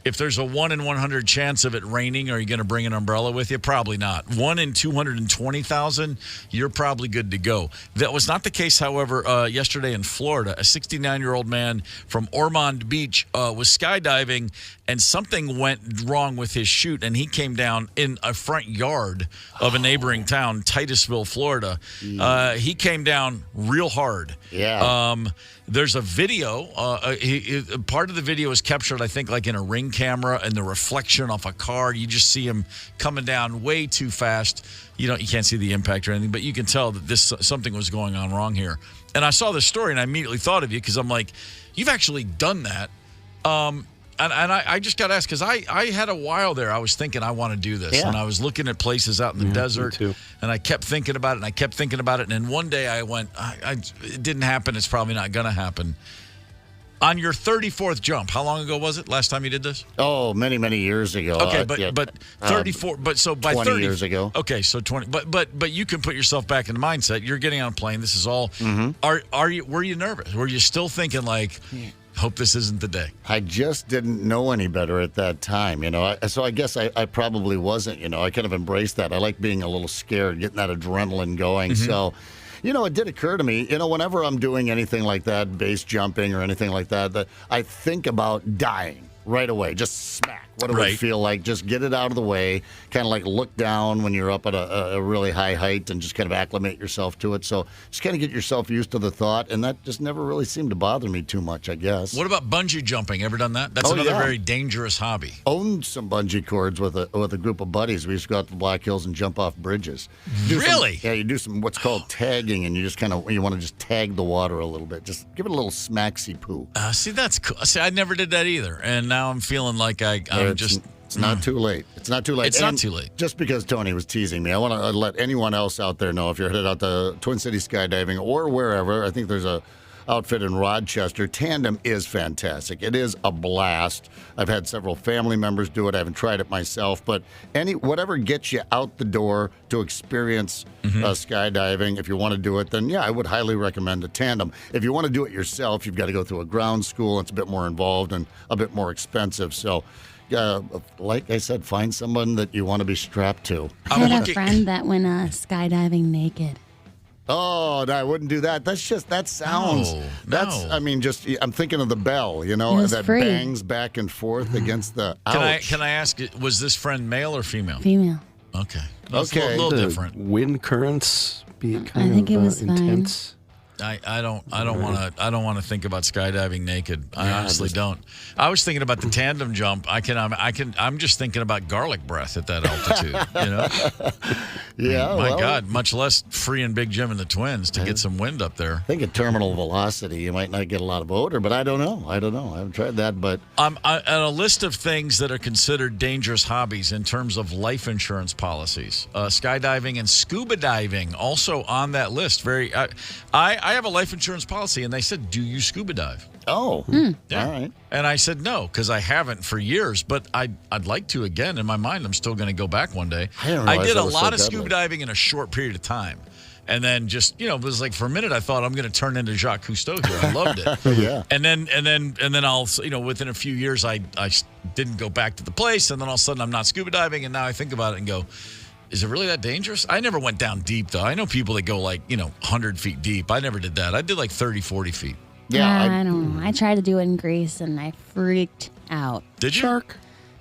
if there's a 1 in 100 chance of it raining, are you going to bring an umbrella with you? Probably not. 1 in 220,000, you're probably good to go. That was not the case, however, yesterday in Florida. A 69-year-old man from Ormond Beach was skydiving, and something went wrong with his chute, and he came down in a front yard of a neighboring town, Titusville, Florida. He came down real hard. Yeah. There's a video. Part of the video is captured, I think, like in a Ring camera, and the reflection off a car. You just see him coming down way too fast. You can't see the impact or anything, but you can tell that something was going on wrong here. And I saw this story, and I immediately thought of you because I'm like, you've actually done that. And I just got asked because I had a while there. I was thinking I want to do this, and I was looking at places out in the desert, and I kept thinking about it, and then one day I went, it didn't happen. It's probably not going to happen. On your 34th jump, how long ago was it? Last time you did this? Oh, many, many years ago. Okay, but 34. But so by 20 years ago. Okay, so 20. But you can put yourself back in the mindset. You're getting on a plane. This is all. Mm-hmm. Were you nervous? Were you still thinking like, hope this isn't the day? I just didn't know any better at that time, So I guess I probably wasn't. I kind of embraced that. I like being a little scared, getting that adrenaline going. Mm-hmm. So. It did occur to me, whenever I'm doing anything like that, base jumping or anything like that, that I think about dying right away. Just smack. What it would feel like. Just get it out of the way. Kind of like look down when you're up at a really high height and just kind of acclimate yourself to it. So just kind of get yourself used to the thought, and that just never really seemed to bother me too much, I guess. What about bungee jumping? Ever done that? That's another very dangerous hobby. Owned some bungee cords with a group of buddies. We used to go out to the Black Hills and jump off bridges. Really? You do some what's called tagging, and you just you want to just tag the water a little bit. Just give it a little smacksy poo. See, that's cool. See, I never did that either, and now I'm feeling like I'm just. It's not too late. It's not too late. It's not too late. Just because Tony was teasing me, I want to let anyone else out there know if you're headed out to Twin Cities skydiving or wherever. I think there's a outfit in Rochester. Tandem is fantastic. It is a blast. I've had several family members do it. I haven't tried it myself, but whatever gets you out the door to experience skydiving, if you want to do it, then yeah, I would highly recommend a Tandem. If you want to do it yourself, you've got to go through a ground school. It's a bit more involved and a bit more expensive. So, like I said, find someone that you want to be strapped to. I had a friend that went skydiving naked. Oh, no, I wouldn't do that. That sounds. I'm thinking of the bell, that free. bangs back and forth against the. Can I ask? Was this friend male or female? Female. Okay. That's a little different. Wind currents be kind I think it was intense. fine. I don't want to think about skydiving naked. I honestly don't. I was thinking about the tandem jump. I'm just thinking about garlic breath at that altitude. Yeah. My God, much less free and Big Jim and the Twins to get some wind up there. I think at terminal velocity you might not get a lot of odor, but I don't know. I haven't tried that, but on a list of things that are considered dangerous hobbies in terms of life insurance policies, skydiving and scuba diving also on that list. I have a life insurance policy, and they said, "Do you scuba dive?" Oh, yeah. All right. And I said no because I haven't for years, but I'd like to again. In my mind, I'm still going to go back one day. I did a lot of scuba diving in a short period of time, and then just it was like for a minute I thought I'm going to turn into Jacques Cousteau here. I loved it. Yeah. And then I'll within a few years I didn't go back to the place, and then all of a sudden I'm not scuba diving, and now I think about it and go, is it really that dangerous? I never went down deep, though. I know people that go 100 feet deep. I never did that. I did 30, 40 feet. Yeah, I don't know. I tried to do it in Greece, and I freaked out. Did you? Shark.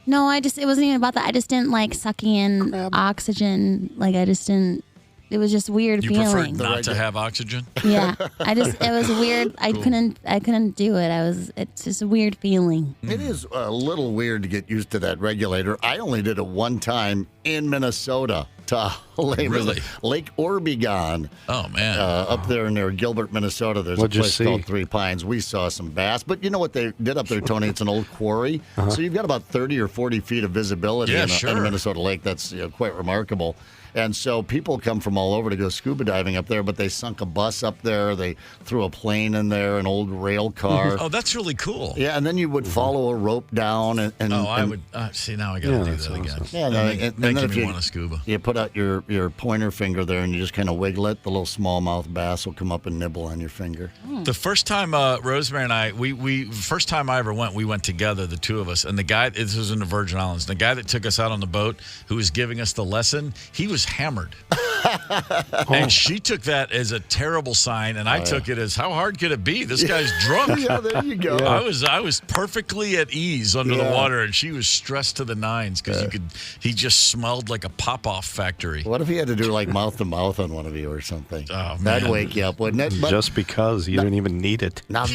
No, it wasn't even about that. I just didn't like sucking in oxygen. I just didn't. It was just weird you feeling. preferred not to have oxygen? Yeah, it was weird. I couldn't do it. It's just a weird feeling. It is a little weird to get used to that regulator. I only did it one time in Minnesota. Really? Lake Orbegon. Oh, man. Up there near Gilbert, Minnesota, there's a place called Three Pines. We saw some bass. But you know what they did up there, Tony? It's an old quarry. So you've got about 30 or 40 feet of visibility in a Minnesota lake. That's quite remarkable. And so people come from all over to go scuba diving up there, but they sunk a bus up there. They threw a plane in there, an old rail car. Oh, that's really cool. Yeah, and then you would follow a rope down. I would. See, now I got to do that again. Awesome. Yeah, and then if you want to scuba. You put out your pointer finger there, and you just kind of wiggle it. The little smallmouth bass will come up and nibble on your finger. The first time Rosemary and I, first time I ever went, we went together, the two of us. And the guy, this was in the Virgin Islands, the guy that took us out on the boat, who was giving us the lesson, he was hammered. And she took that as a terrible sign, and I took it as, how hard could it be? This guy's drunk. Yeah, there you go. I was perfectly at ease under the water, and she was stressed to the nines because he just smelled like a pop-off factory. What if he had to do mouth to mouth on one of you or something? Oh, that'd wake you up, wouldn't it? But just because you didn't even need it. Now,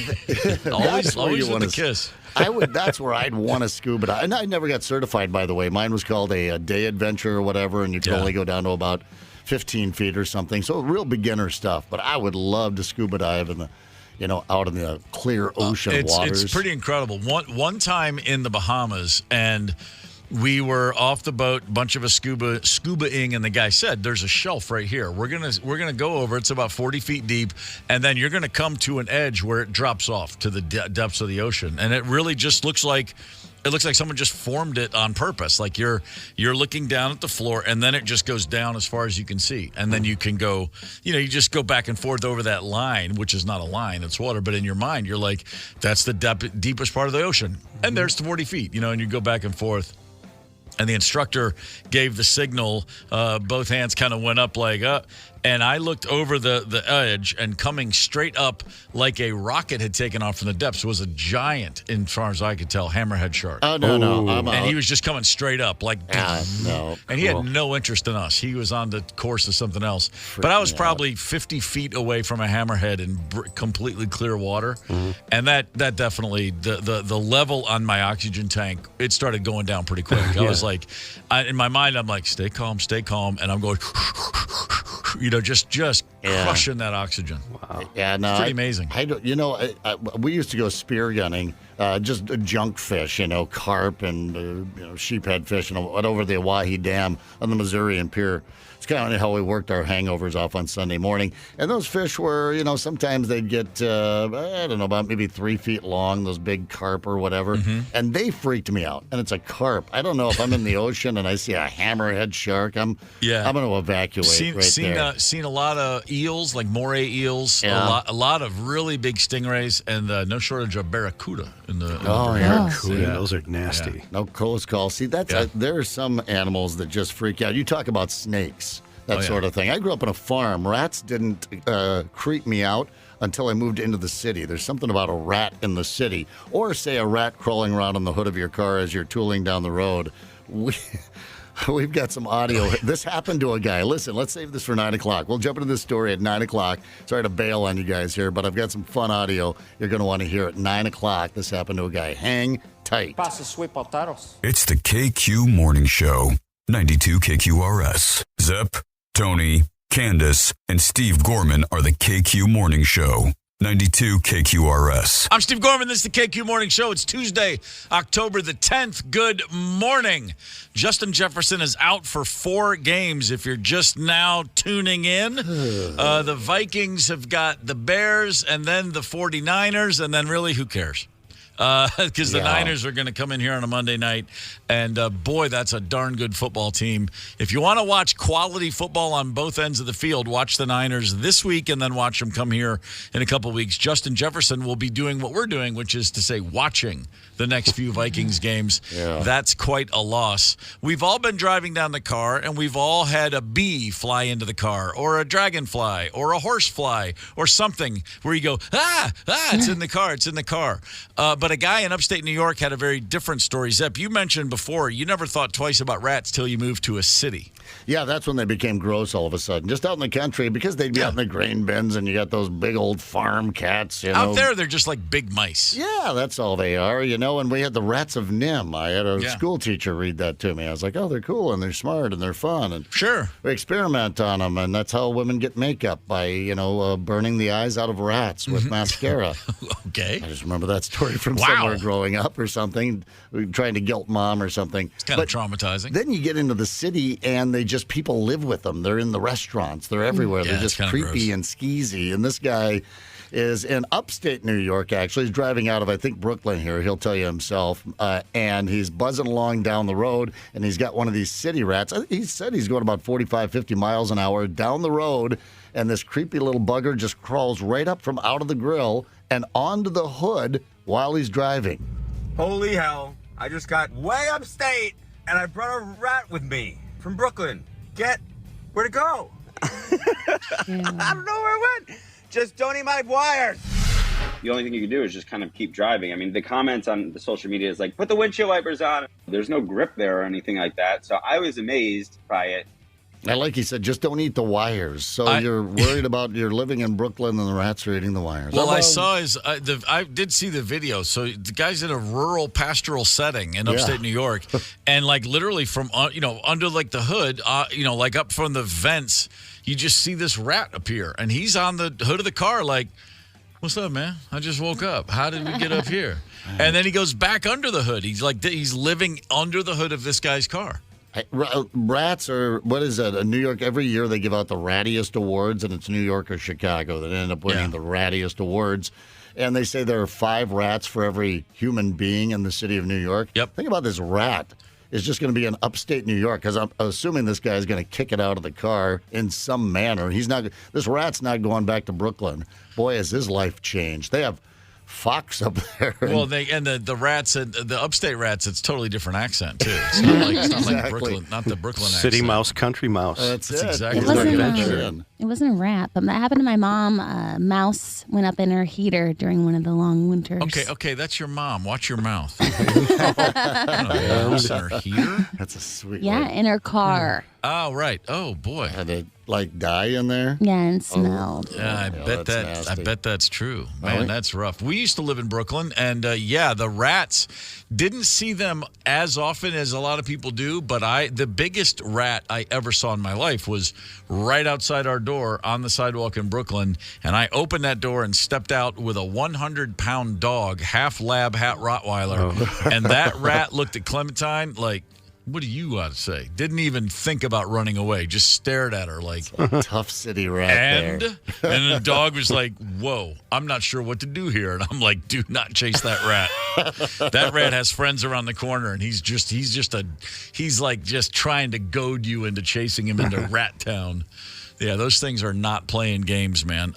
always with the kiss. That's where I'd want to scuba dive. And I never got certified, by the way. Mine was called a day adventure or whatever, and you could only go down to about 15 feet or something. So real beginner stuff. But I would love to scuba dive in the, out in the clear ocean waters. It's pretty incredible. One time in the Bahamas, and we were off the boat, a bunch of us scuba-ing, and the guy said, "There's a shelf right here. We're gonna go over. It's about 40 feet deep, and then you're gonna come to an edge where it drops off to the depths of the ocean, and it really just looks like." It looks like someone just formed it on purpose. Like you're looking down at the floor, and then it just goes down as far as you can see. And then you can go, you just go back and forth over that line, which is not a line, it's water. But in your mind, you're like, that's the deepest part of the ocean. And there's 40 feet, and you go back and forth. And the instructor gave the signal. Both hands kind of went up And I looked over the edge, and coming straight up like a rocket had taken off from the depths was a giant, as far as I could tell, hammerhead shark. Oh, no. And he was just coming straight up, like, no. And he had no interest in us. He was on the course of something else. But I was probably 50 feet away from a hammerhead in completely clear water. Mm-hmm. And that definitely, the level on my oxygen tank, it started going down pretty quick. I was like, in my mind, I'm like, stay calm. And I'm going, just crushing that oxygen. Wow. Yeah, no. It's pretty amazing. We used to go spear gunning, just junk fish, carp and sheephead fish, and went over the Oahe Dam on the Missouri and Pier. It's kind of how we worked our hangovers off on Sunday morning. And those fish were, sometimes they'd get, about maybe 3 feet long, those big carp or whatever. Mm-hmm. And they freaked me out. And it's a carp. I don't know if I'm in the ocean and I see a hammerhead shark. I'm going to evacuate there. Seen a lot of eels, like moray eels, a lot of really big stingrays, and no shortage of barracuda in the barracuda. Yeah, those are nasty. Yeah. No close call. See, there are some animals that just freak out. You talk about snakes. That sort of thing. I grew up on a farm. Rats didn't creep me out until I moved into the city. There's something about a rat in the city, or say a rat crawling around on the hood of your car as you're tooling down the road. We've got some audio. This happened to a guy. Listen, let's save this for 9 o'clock. We'll jump into this story at 9 o'clock. Sorry to bail on you guys here, but I've got some fun audio you're going to want to hear at 9 o'clock. This happened to a guy. Hang tight. It's the KQ Morning Show, 92 KQRS. Zep, Tony, Candace, and Steve Gorman are the KQ Morning Show. 92 KQRS. I'm Steve Gorman. This is the KQ Morning Show. It's Tuesday, October the 10th. Good morning. Justin Jefferson is out for 4 games. If you're just now tuning in, the Vikings have got the Bears and then the 49ers, and then really, who cares? Because the Niners are going to come in here on a Monday night, and boy, that's a darn good football team. If you want to watch quality football on both ends of the field, watch the Niners this week and then watch them come here in a couple weeks. Justin Jefferson will be doing what we're doing, which is to say watching the next few Vikings games. Yeah. That's quite a loss. We've all been driving down the car, and we've all had a bee fly into the car, or a dragonfly, or a horsefly, or something where you go, it's in the car. But a guy in upstate New York had a very different story. Zep, you mentioned before you never thought twice about rats till you moved to a city. Yeah, that's when they became gross all of a sudden. Just out in the country, because they'd be out in the grain bins, and you got those big old farm cats. Out there, they're just like big mice. Yeah, that's all they are, and we had the rats of Nim. I had a school teacher read that to me. I was like, oh, they're cool, and they're smart, and they're fun. And sure. We experiment on them, and that's how women get makeup, by, burning the eyes out of rats with mascara. Okay. I just remember that story from somewhere growing up or something, trying to guilt mom or something. It's kind of traumatizing. Then you get into the city, and people live with them. They're in the restaurants. They're everywhere. They're just creepy and skeezy. And this guy is in upstate New York, actually. He's driving out of, I think, Brooklyn here. He'll tell you himself. And he's buzzing along down the road, and he's got one of these city rats. He said he's going about 45, 50 miles an hour down the road, and this creepy little bugger just crawls right up from out of the grill and onto the hood while he's driving. Holy hell. I just got way upstate, and I brought a rat with me from Brooklyn. Where'd it go? I don't know where it went. Just don't eat my wires. The only thing you can do is just kind of keep driving. I mean, the comments on the social media is like, put the windshield wipers on. There's no grip there or anything like that. So I was amazed by it. And like he said, just don't eat the wires. So you're worried about you're living in Brooklyn and the rats are eating the wires. Well, I did see the video. So the guy's in a rural pastoral setting in upstate New York, and like literally from under like the hood, like up from the vents, you just see this rat appear, and he's on the hood of the car, like, "What's up, man? I just woke up. How did we get up here?" And then he goes back under the hood. He's living under the hood of this guy's car. Rats are, what is that? In New York, every year they give out the rattiest awards, and it's New York or Chicago that end up winning the rattiest awards. And they say there are 5 rats for every human being in the city of New York. Yep. Think about this rat is just going to be in upstate New York, because I'm assuming this guy is going to kick it out of the car in some manner. This rat's not going back to Brooklyn. Boy, has his life changed. They have fox up there. Well, the rats and the upstate rats, it's totally different accent too. It's not like Brooklyn, not the Brooklyn accent. City mouse, country mouse. That's exactly what it is. It wasn't a rat, but that happened to my mom. A mouse went up in her heater during one of the long winters. Okay, that's your mom. Watch your mouth. Mouse in her heater? That's a sweet Yeah, in her car. Oh, right. Oh, boy. Had it die in there? Yeah, and smelled. Yeah, I bet that's true. Man, Really? that's rough. We used to live in Brooklyn, and the rats, didn't see them as often as a lot of people do, but the biggest rat I ever saw in my life was right outside our door on the sidewalk in Brooklyn, and I opened that door and stepped out with a 100-pound dog, half lab, half Rottweiler, and that rat looked at Clementine like, what do you got to say? Didn't even think about running away. Just stared at her like tough city rat. And the dog was like, "Whoa, I'm not sure what to do here." And I'm like, "Do not chase that rat. That rat has friends around the corner, and he's just trying to goad you into chasing him into Rat Town." Yeah, those things are not playing games, man.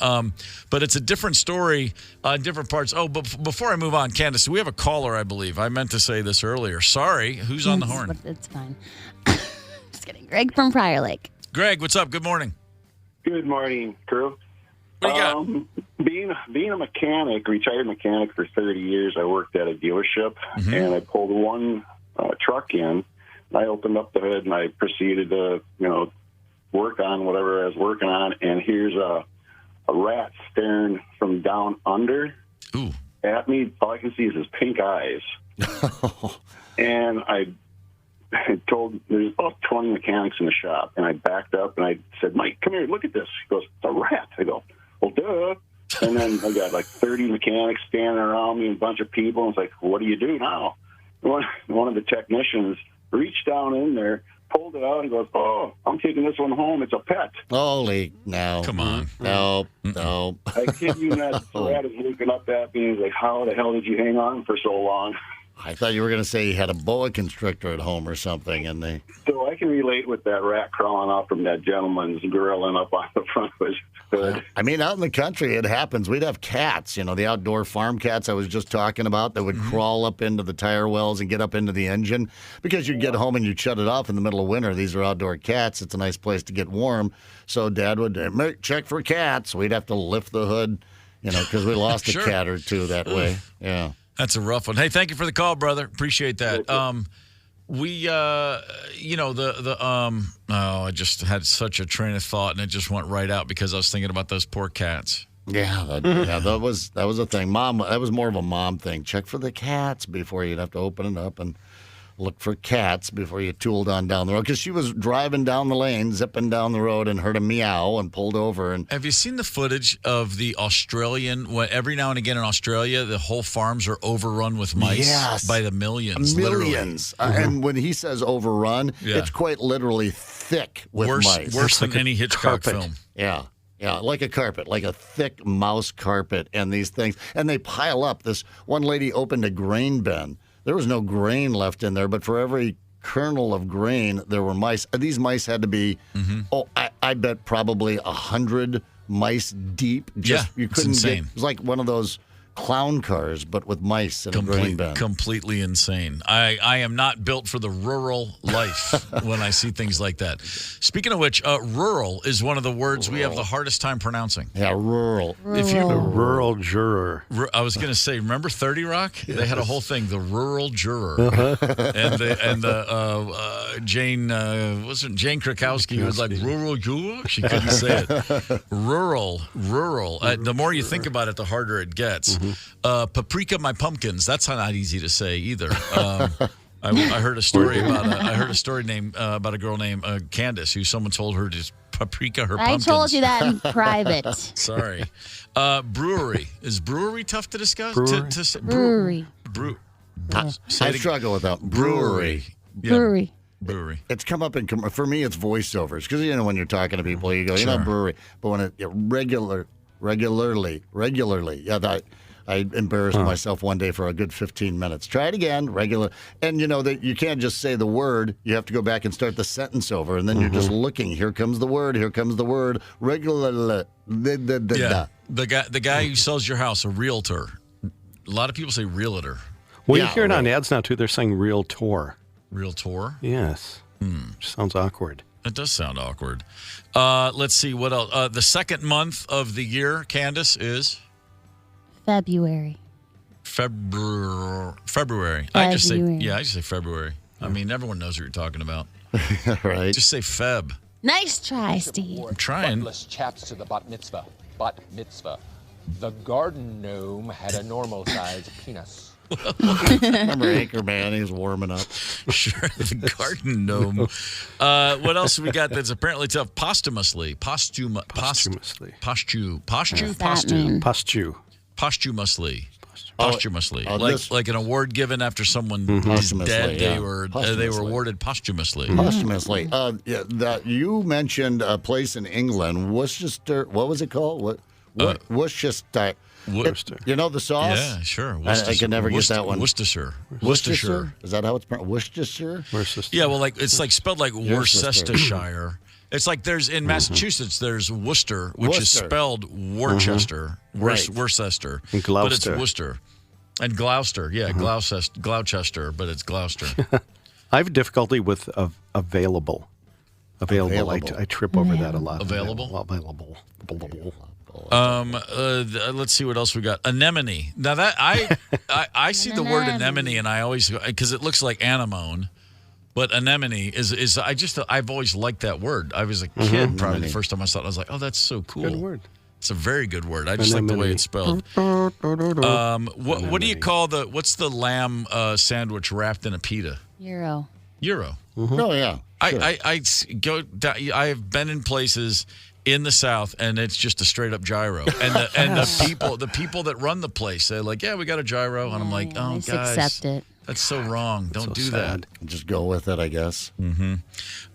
But it's a different story in different parts. Oh, but before I move on, Candace, we have a caller, I believe. I meant to say this earlier. Sorry. Who's on the horn? It's fine. Just kidding. Greg from Prior Lake. Greg, what's up? Good morning. Good morning, crew. What do you got? Being a mechanic, retired mechanic for 30 years, I worked at a dealership, and I pulled one truck in. I opened up the hood, and I proceeded to, work on whatever I was working on, and here's a rat staring from down under at me. All I can see is his pink eyes. And I told, there's about 20 mechanics in the shop, and I backed up and I said, "Mike, come here, look at this." He goes, "It's a rat." I go, "Well, duh." And then I got like 30 mechanics standing around me and a bunch of people, and it's like, "What do you do now?" One of the technicians reached down in there, pulled it out, and goes, "Oh, I'm taking this one home. It's a pet." Holy, no. Come on. No. I kid you not, the rat is looking up at me, and he's like, "How the hell did you hang on for so long?" I thought you were going to say you had a boa constrictor at home or something, and they... So I can relate with that rat crawling off from that gentleman's grill and up on the front of his hood. I mean, out in the country, it happens. We'd have cats, the outdoor farm cats I was just talking about that would crawl up into the tire wells and get up into the engine because you'd get home and you'd shut it off in the middle of winter. These are outdoor cats. It's a nice place to get warm. So Dad would check for cats. We'd have to lift the hood, because we lost a cat or two that way. Yeah. That's a rough one. Hey, thank you for the call, brother. Appreciate that. I just had such a train of thought, and it just went right out because I was thinking about those poor cats. Yeah, that was a thing. Mom, that was more of a mom thing. Check for the cats before you'd have to open it up and look for cats before you tooled on down the road. Because she was driving down the lane, zipping down the road, and heard a meow and pulled over. And have you seen the footage of the Australian? Every now and again in Australia, the whole farms are overrun with mice by the millions. Millions. And when he says overrun, it's quite literally thick with mice. Worse than any Hitchcock film. Yeah. Yeah, like a carpet, like a thick mouse carpet and these things. And they pile up. This one lady opened a grain bin. There was no grain left in there, but for every kernel of grain, there were mice. These mice had to be, I bet probably 100 mice deep. You couldn't it's insane. It was like one of those clown cars, but with mice in a grain bin. Completely insane. I am not built for the rural life when I see things like that. Speaking of which, rural is one of the words we have the hardest time pronouncing. Yeah, rural. If you the rural juror. I was going to say, remember 30 Rock? They had a whole thing, the rural juror, and Jane Jane Krakowski was like rural juror. She couldn't say it. Rural. The more you think about it, the harder it gets. Paprika my pumpkins. That's not easy to say either. I heard a story about a girl named Candace who someone told her to paprika her pumpkins. I told you that in private. Sorry. Brewery. Is brewery tough to discuss? Brewery. I struggle with that. Brewery. Brewery. Brewery. It's come up in, for me, it's voiceovers. Because, when you're talking to people, you go, brewery. But when regularly. Yeah, I embarrassed myself one day for a good 15 minutes. Try it again, regular. And that you can't just say the word. You have to go back and start the sentence over. And then you're just looking. Here comes the word. Regular. Yeah. The guy who sells your house, a realtor. A lot of people say realtor. Well, you hear it on ads now, too. They're saying realtor. Realtor? Yes. Sounds awkward. It does sound awkward. Let's see what else. The second month of the year, Candace, is February. February. I just say February. I mean, everyone knows what you're talking about. Right. Just say Feb. Nice try, Steve. I'm trying. Buttless chaps to the bat mitzvah. Bat mitzvah. The garden gnome had a normal-sized penis. Remember Anchorman? He was warming up. Sure, the garden gnome. What else have we got that's apparently tough? Posthumously. Posthumously. Like an award given after someone is dead. They were awarded posthumously. Posthumously. You mentioned a place in England, Worcester. What was it called? Worcester. You know the sauce? Yeah, sure. I can never get that one. Worcestershire. Is that how it's pronounced? Worcestershire? Yeah, well, it's like spelled like Worcestershire. It's like there's in Massachusetts, there's Worcester, which is spelled Worcester, Worcester, but it's Worcester. And Gloucester, Gloucester, but it's Gloucester. I have difficulty with available. I trip over that a lot. Available. Let's see what else we got. Anemone. Now that I see the word anemone, and I always, because it looks like anemone. But anemone is I've always liked that word. I was a kid probably the first time I saw it. I was like, oh, that's so cool. Good word. It's a very good word. I just like the way it's spelled. What do you call what's the lamb sandwich wrapped in a pita? Gyro. Oh yeah. Sure. I have been in places in the South, and it's just a straight up gyro. And the people that run the place, they're like, yeah, we got a gyro, and I'm like, oh, just guys, accept it. That's so wrong. Don't do that. Just go with it, I guess. Mm-hmm.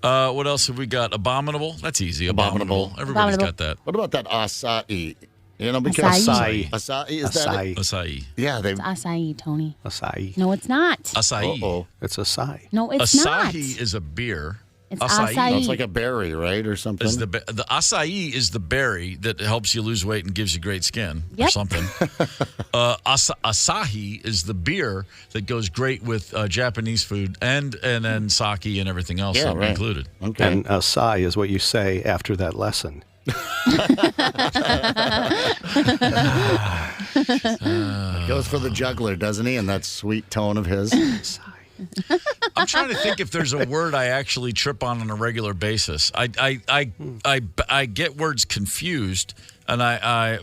What else have we got? Abominable. That's easy. Abominable. Everybody's got that. What about that acai? You know, because Acai. Acai is that it? Acai. Yeah, It's acai, Tony. Acai. No, it's not. Acai. It's acai. No, it's not. Acai is a beer. It's acai. It's like a berry, right, or something? The acai is the berry that helps you lose weight and gives you great skin or something. Asahi is the beer that goes great with Japanese food and then sake and everything else included. Okay. And acai is what you say after that lesson. Goes for the juggler, doesn't he? And that sweet tone of his. I'm trying to think if there's a word I actually trip on a regular basis. I get words confused, and I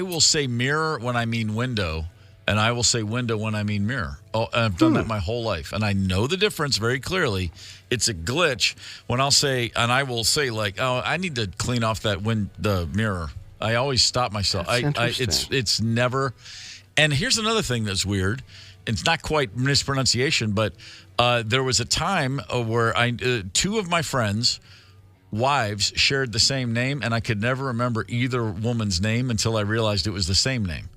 will say mirror when I mean window, and I will say window when I mean mirror. Oh, I've done that my whole life, and I know the difference very clearly. It's a glitch when I will say like, oh, I need to clean off the mirror. I always stop myself. It's never. And here's another thing that's weird. It's not quite mispronunciation, but there was a time where two of my friends' wives shared the same name, and I could never remember either woman's name until I realized it was the same name.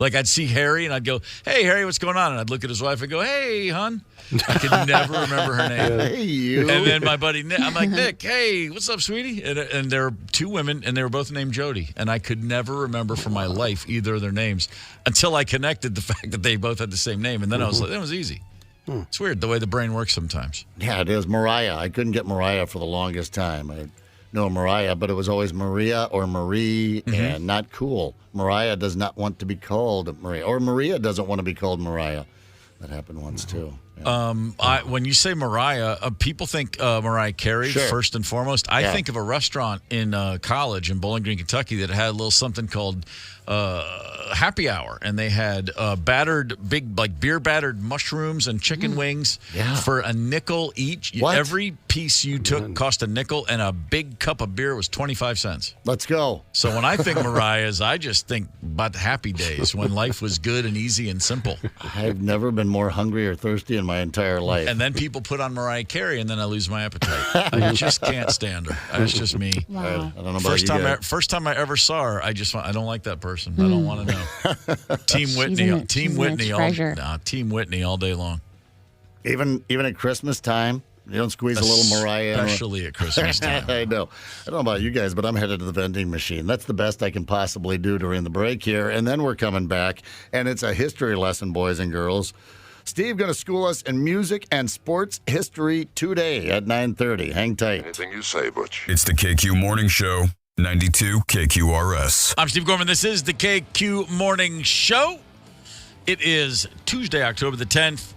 Like, I'd see Harry, and I'd go, hey, Harry, what's going on? And I'd look at his wife and go, hey, hon. I could never remember her name. Hey, you. And then my buddy Nick, I'm like, Nick, hey, what's up, sweetie? And there were two women, and they were both named Jody. And I could never remember for my life either of their names until I connected the fact that they both had the same name. And then I was like, that was easy. It's weird the way the brain works sometimes. Yeah, it is. Mariah. I couldn't get Mariah for the longest time. I know Mariah, but it was always Maria or Marie, and not cool. Mariah does not want to be called Maria, or Maria doesn't want to be called Mariah. That happened once too. Yeah. When you say Mariah, people think Mariah Carey first and foremost. I think of a restaurant in college in Bowling Green, Kentucky that had a little something called Happy Hour, and they had beer battered mushrooms and chicken wings for a nickel each. What? Every piece you took cost a nickel, and a big cup of beer was 25 cents. Let's go. So when I think Mariah's, I just think about the happy days when life was good and easy and simple. I've never been more hungry or thirsty in my entire life. And then people put on Mariah Carey, and then I lose my appetite. I just can't stand her. That's just me. Wow. I don't know about you guys. First time I ever saw her, I don't like that person. I don't want to know. Team Whitney. Team Whitney all day long. Even at Christmas time, you don't squeeze a little Mariah in. Especially at Christmas time. I know. I don't know about you guys, but I'm headed to the vending machine. That's the best I can possibly do during the break here. And then we're coming back, and it's a history lesson, boys and girls. Steve going to school us in music and sports history today at 9:30. Hang tight. Anything you say, Butch. It's the KQ Morning Show, 92 KQRS. I'm Steve Gorman. This is the KQ Morning Show. It is Tuesday, October the 10th.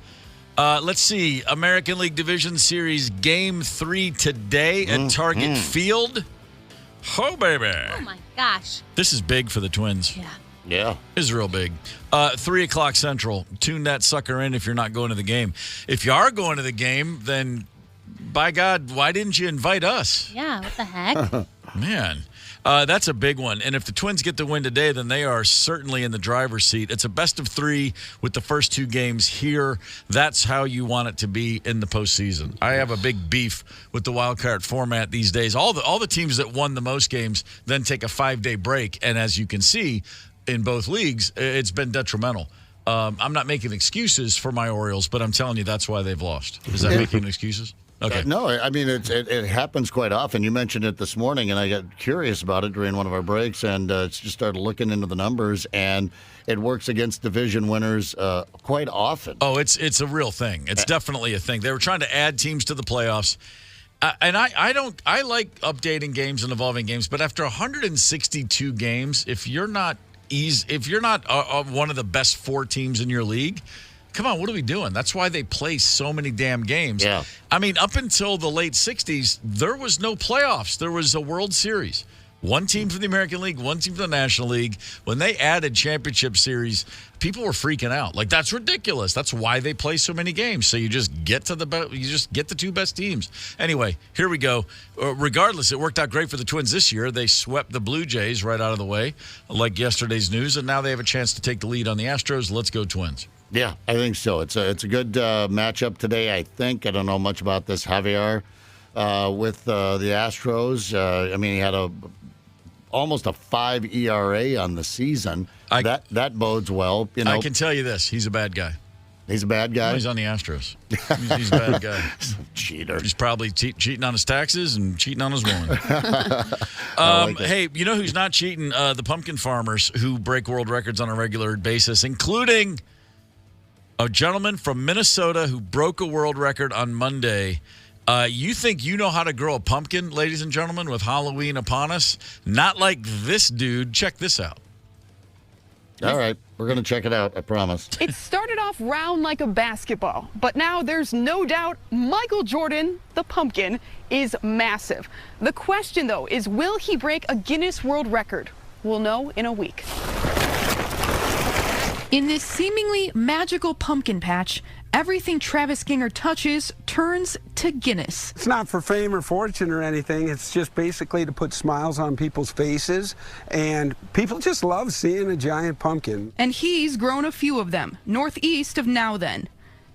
Let's see. American League Division Series Game 3 today at Target Field. Oh, baby. Oh, my gosh. This is big for the Twins. Yeah. This is real big. 3 o'clock Central. Tune that sucker in if you're not going to the game. If you are going to the game, then, by God, why didn't you invite us? Yeah, what the heck? Man, that's a big one. And if the Twins get the win today, then they are certainly in the driver's seat. It's a best of 3 with the first 2 games here. That's how you want it to be in the postseason. I have a big beef with the wild card format these days. All the teams that won the most games then take a 5-day break. And as you can see in both leagues, it's been detrimental. I'm not making excuses for my Orioles, but I'm telling you that's why they've lost. Is that making excuses? Okay. No, I mean, it happens quite often. You mentioned it this morning, and I got curious about it during one of our breaks, and just started looking into the numbers, and it works against division winners quite often. Oh, it's a real thing. It's definitely a thing. They were trying to add teams to the playoffs. And I like updating games and evolving games, but after 162 games, if you're not one of the best 4 teams in your league, come on, what are we doing? That's why they play so many damn games. Yeah. I mean, up until the late 60s, there was no playoffs. There was a World Series. 1 team from the American League, 1 team from the National League. When they added championship series, people were freaking out. Like, that's ridiculous. That's why they play so many games. So you just get the 2 best teams. Anyway, here we go. Regardless, it worked out great for the Twins this year. They swept the Blue Jays right out of the way, like yesterday's news, and now they have a chance to take the lead on the Astros. Let's go Twins. Yeah, I think so. It's a good matchup today, I think. I don't know much about this Javier with the Astros. I mean, he had almost a 5 ERA on the season. That bodes well. You know, I can tell you this. He's a bad guy. He's a bad guy? Well, he's on the Astros. He's a bad guy. Cheater. He's probably cheating on his taxes and cheating on his woman. Hey, you know who's not cheating? The pumpkin farmers who break world records on a regular basis, including a gentleman from Minnesota who broke a world record on Monday. You think you know how to grow a pumpkin, ladies and gentlemen, with Halloween upon us? Not like this dude. Check this out. All right. We're going to check it out, I promise. It started off round like a basketball, but now there's no doubt Michael Jordan, the pumpkin, is massive. The question, though, is will he break a Guinness World Record? We'll know in a week. In this seemingly magical pumpkin patch, everything Travis Ginger touches turns to Guinness. It's not for fame or fortune or anything. It's just basically to put smiles on people's faces. And people just love seeing a giant pumpkin. And he's grown a few of them, northeast of Now Then.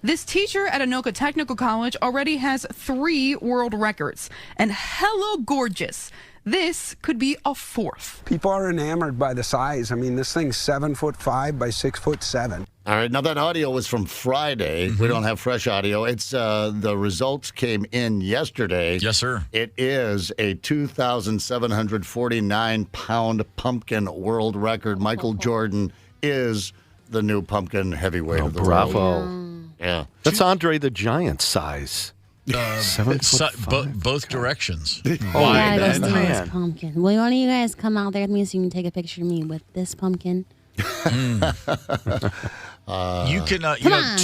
This teacher at Anoka Technical College already has 3 world records. And hello, gorgeous. This could be a 4th. People are enamored by the size. I mean, this thing's 7'5" by 6'7". All right, now that audio was from Friday. We don't have fresh audio. It's the results came in yesterday. Yes, sir. It is a 2,749-pound pumpkin world record. Michael Jordan is the new pumpkin heavyweight of the world. Bravo. Yeah. That's Andre the Giant size. 7'5". Both directions. Wide and this pumpkin. Well, one of you guys come out there with me so you can take a picture of me with this pumpkin. You can, Come on,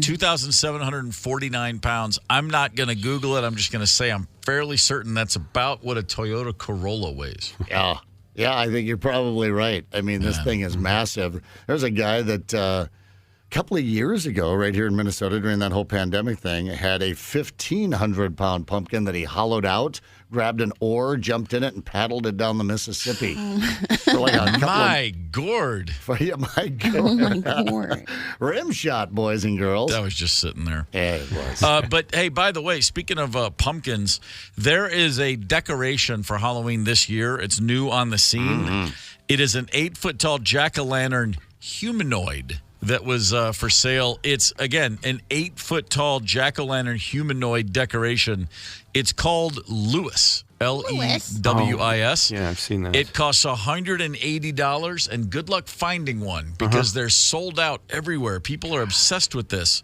2,749 pounds. I'm not going to Google it. I'm just going to say I'm fairly certain that's about what a Toyota Corolla weighs. Yeah, I think you're probably right. I mean, this thing is massive. There's a guy that couple of years ago, right here in Minnesota, during that whole pandemic thing, had a 1,500-pound pumpkin that he hollowed out, grabbed an oar, jumped in it, and paddled it down the Mississippi. For like a my gourd. Yeah, my gourd. Oh, my gourd. Rim shot, boys and girls. That was just sitting there. Yeah, it was. But, hey, by the way, speaking of pumpkins, there is a decoration for Halloween this year. It's new on the scene. Mm-hmm. It is an 8-foot-tall jack-o'-lantern humanoid that was for sale. It's, again, an 8-foot-tall jack-o'-lantern humanoid decoration. It's called Lewis, Lewis. Yeah, I've seen that. It costs $180, and good luck finding one because they're sold out everywhere. People are obsessed with this.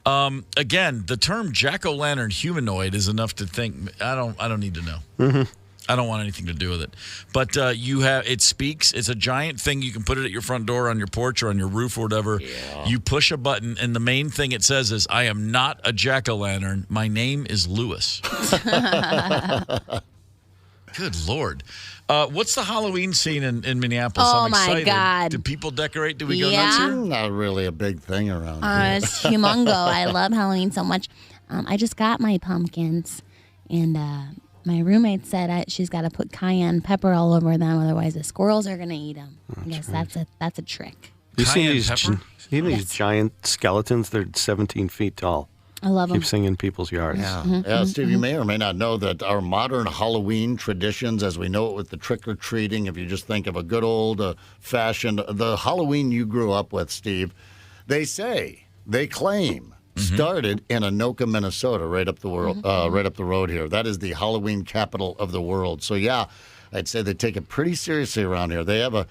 Again, the term jack-o'-lantern humanoid is enough to think. I don't need to know. I don't want anything to do with it. But it speaks. It's a giant thing. You can put it at your front door, on your porch, or on your roof or whatever. Yeah. You push a button, and the main thing it says is, I am not a jack-o'-lantern. My name is Lewis. Good Lord. What's the Halloween scene in Minneapolis? Oh, I'm excited. my God. Do people decorate? Do we go nuts here? Not really a big thing around here. It's humongo. I love Halloween so much. I just got my pumpkins, and my roommate said she's got to put cayenne pepper all over them, otherwise the squirrels are going to eat them. I guess that's a trick. You see these giant skeletons? They're 17 feet tall. I love them. Keep singing in people's yards. Yeah, Steve, you may or may not know that our modern Halloween traditions, as we know it with the trick-or-treating, if you just think of a good old-fashioned, the Halloween you grew up with, Steve, they claim, started in Anoka, Minnesota, right up the road here. That is the Halloween capital of the world. So, yeah, I'd say they take it pretty seriously around here. They have a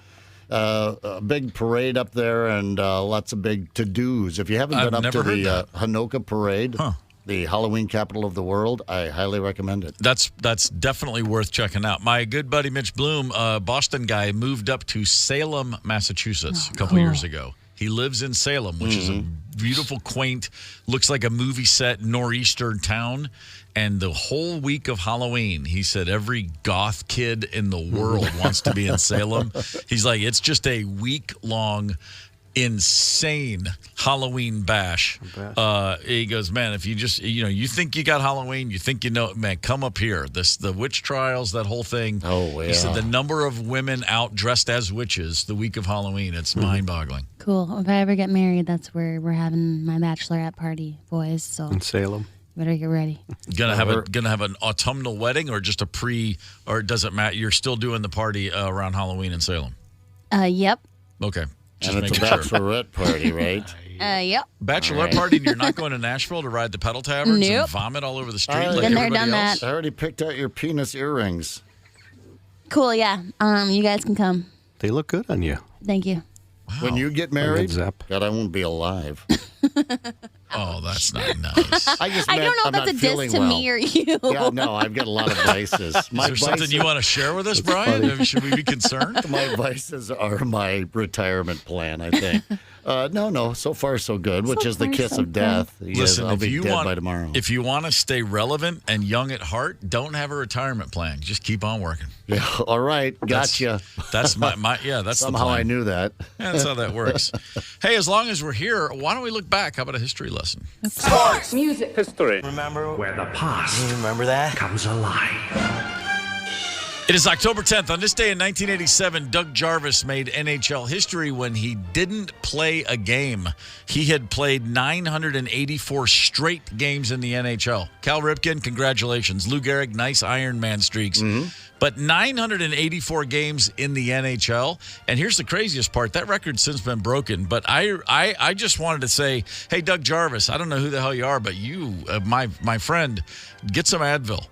big parade up there and lots of big to-dos. If you haven't been up to the Anoka parade, the Halloween capital of the world, I highly recommend it. That's definitely worth checking out. My good buddy Mitch Bloom, Boston guy, moved up to Salem, Massachusetts a couple years ago. He lives in Salem, which is a beautiful, quaint, looks like a movie set nor'eastern town. And the whole week of Halloween, he said every goth kid in the world wants to be in Salem. He's like, it's just a week-long, insane Halloween bash. He goes, man, if you just, you think you got Halloween, you think you know, man, come up here. The witch trials, that whole thing. Oh, yeah. He said the number of women out dressed as witches the week of Halloween, it's mind-boggling. Cool. If I ever get married, that's where we're having my bachelorette party, boys. So in Salem. Better get ready. Gonna have an autumnal wedding or just or does it matter? You're still doing the party around Halloween in Salem? Yep. Okay. Just and it's a bachelorette party, right? Yep. Bachelorette party, and you're not going to Nashville to ride the pedal taverns and vomit all over the street like everybody else? I already picked out your penis earrings. Cool, yeah. You guys can come. They look good on you. Thank you. Wow. When you get married, God, I won't be alive. Oh, that's not nice. I don't know if that's a diss to me or you. Yeah, no, I've got a lot of vices. Is there something you want to share with us, Brian? Should we be concerned? My vices are my retirement plan, I think. No, so far so good, which is the kiss of death. Listen, I'll be dead by tomorrow. If you want to stay relevant and young at heart, don't have a retirement plan. Just keep on working. Yeah, all right, gotcha. That's my that's somehow the plan. I knew that. Yeah, that's how that works. Hey, as long as we're here, why don't we look back? How about a history lesson? Sports, music, history. Remember where the past comes alive. It is October 10th. On this day in 1987, Doug Jarvis made NHL history when he didn't play a game. He had played 984 straight games in the NHL. Cal Ripken, congratulations. Lou Gehrig, nice Iron Man streaks. But 984 games in the NHL. And here's the craziest part. That record's since been broken. But I just wanted to say, hey, Doug Jarvis, I don't know who the hell you are, but you, my friend, get some Advil.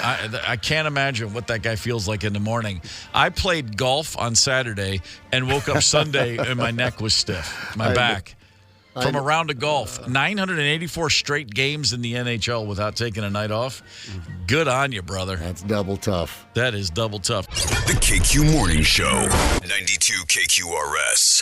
I can't imagine what that guy feels like in the morning. I played golf on Saturday and woke up Sunday and my neck was stiff, my back. From a round of golf. 984 straight games in the NHL without taking a night off. Good on you, brother. That's double tough. That is double tough. The KQ Morning Show, 92 KQRS.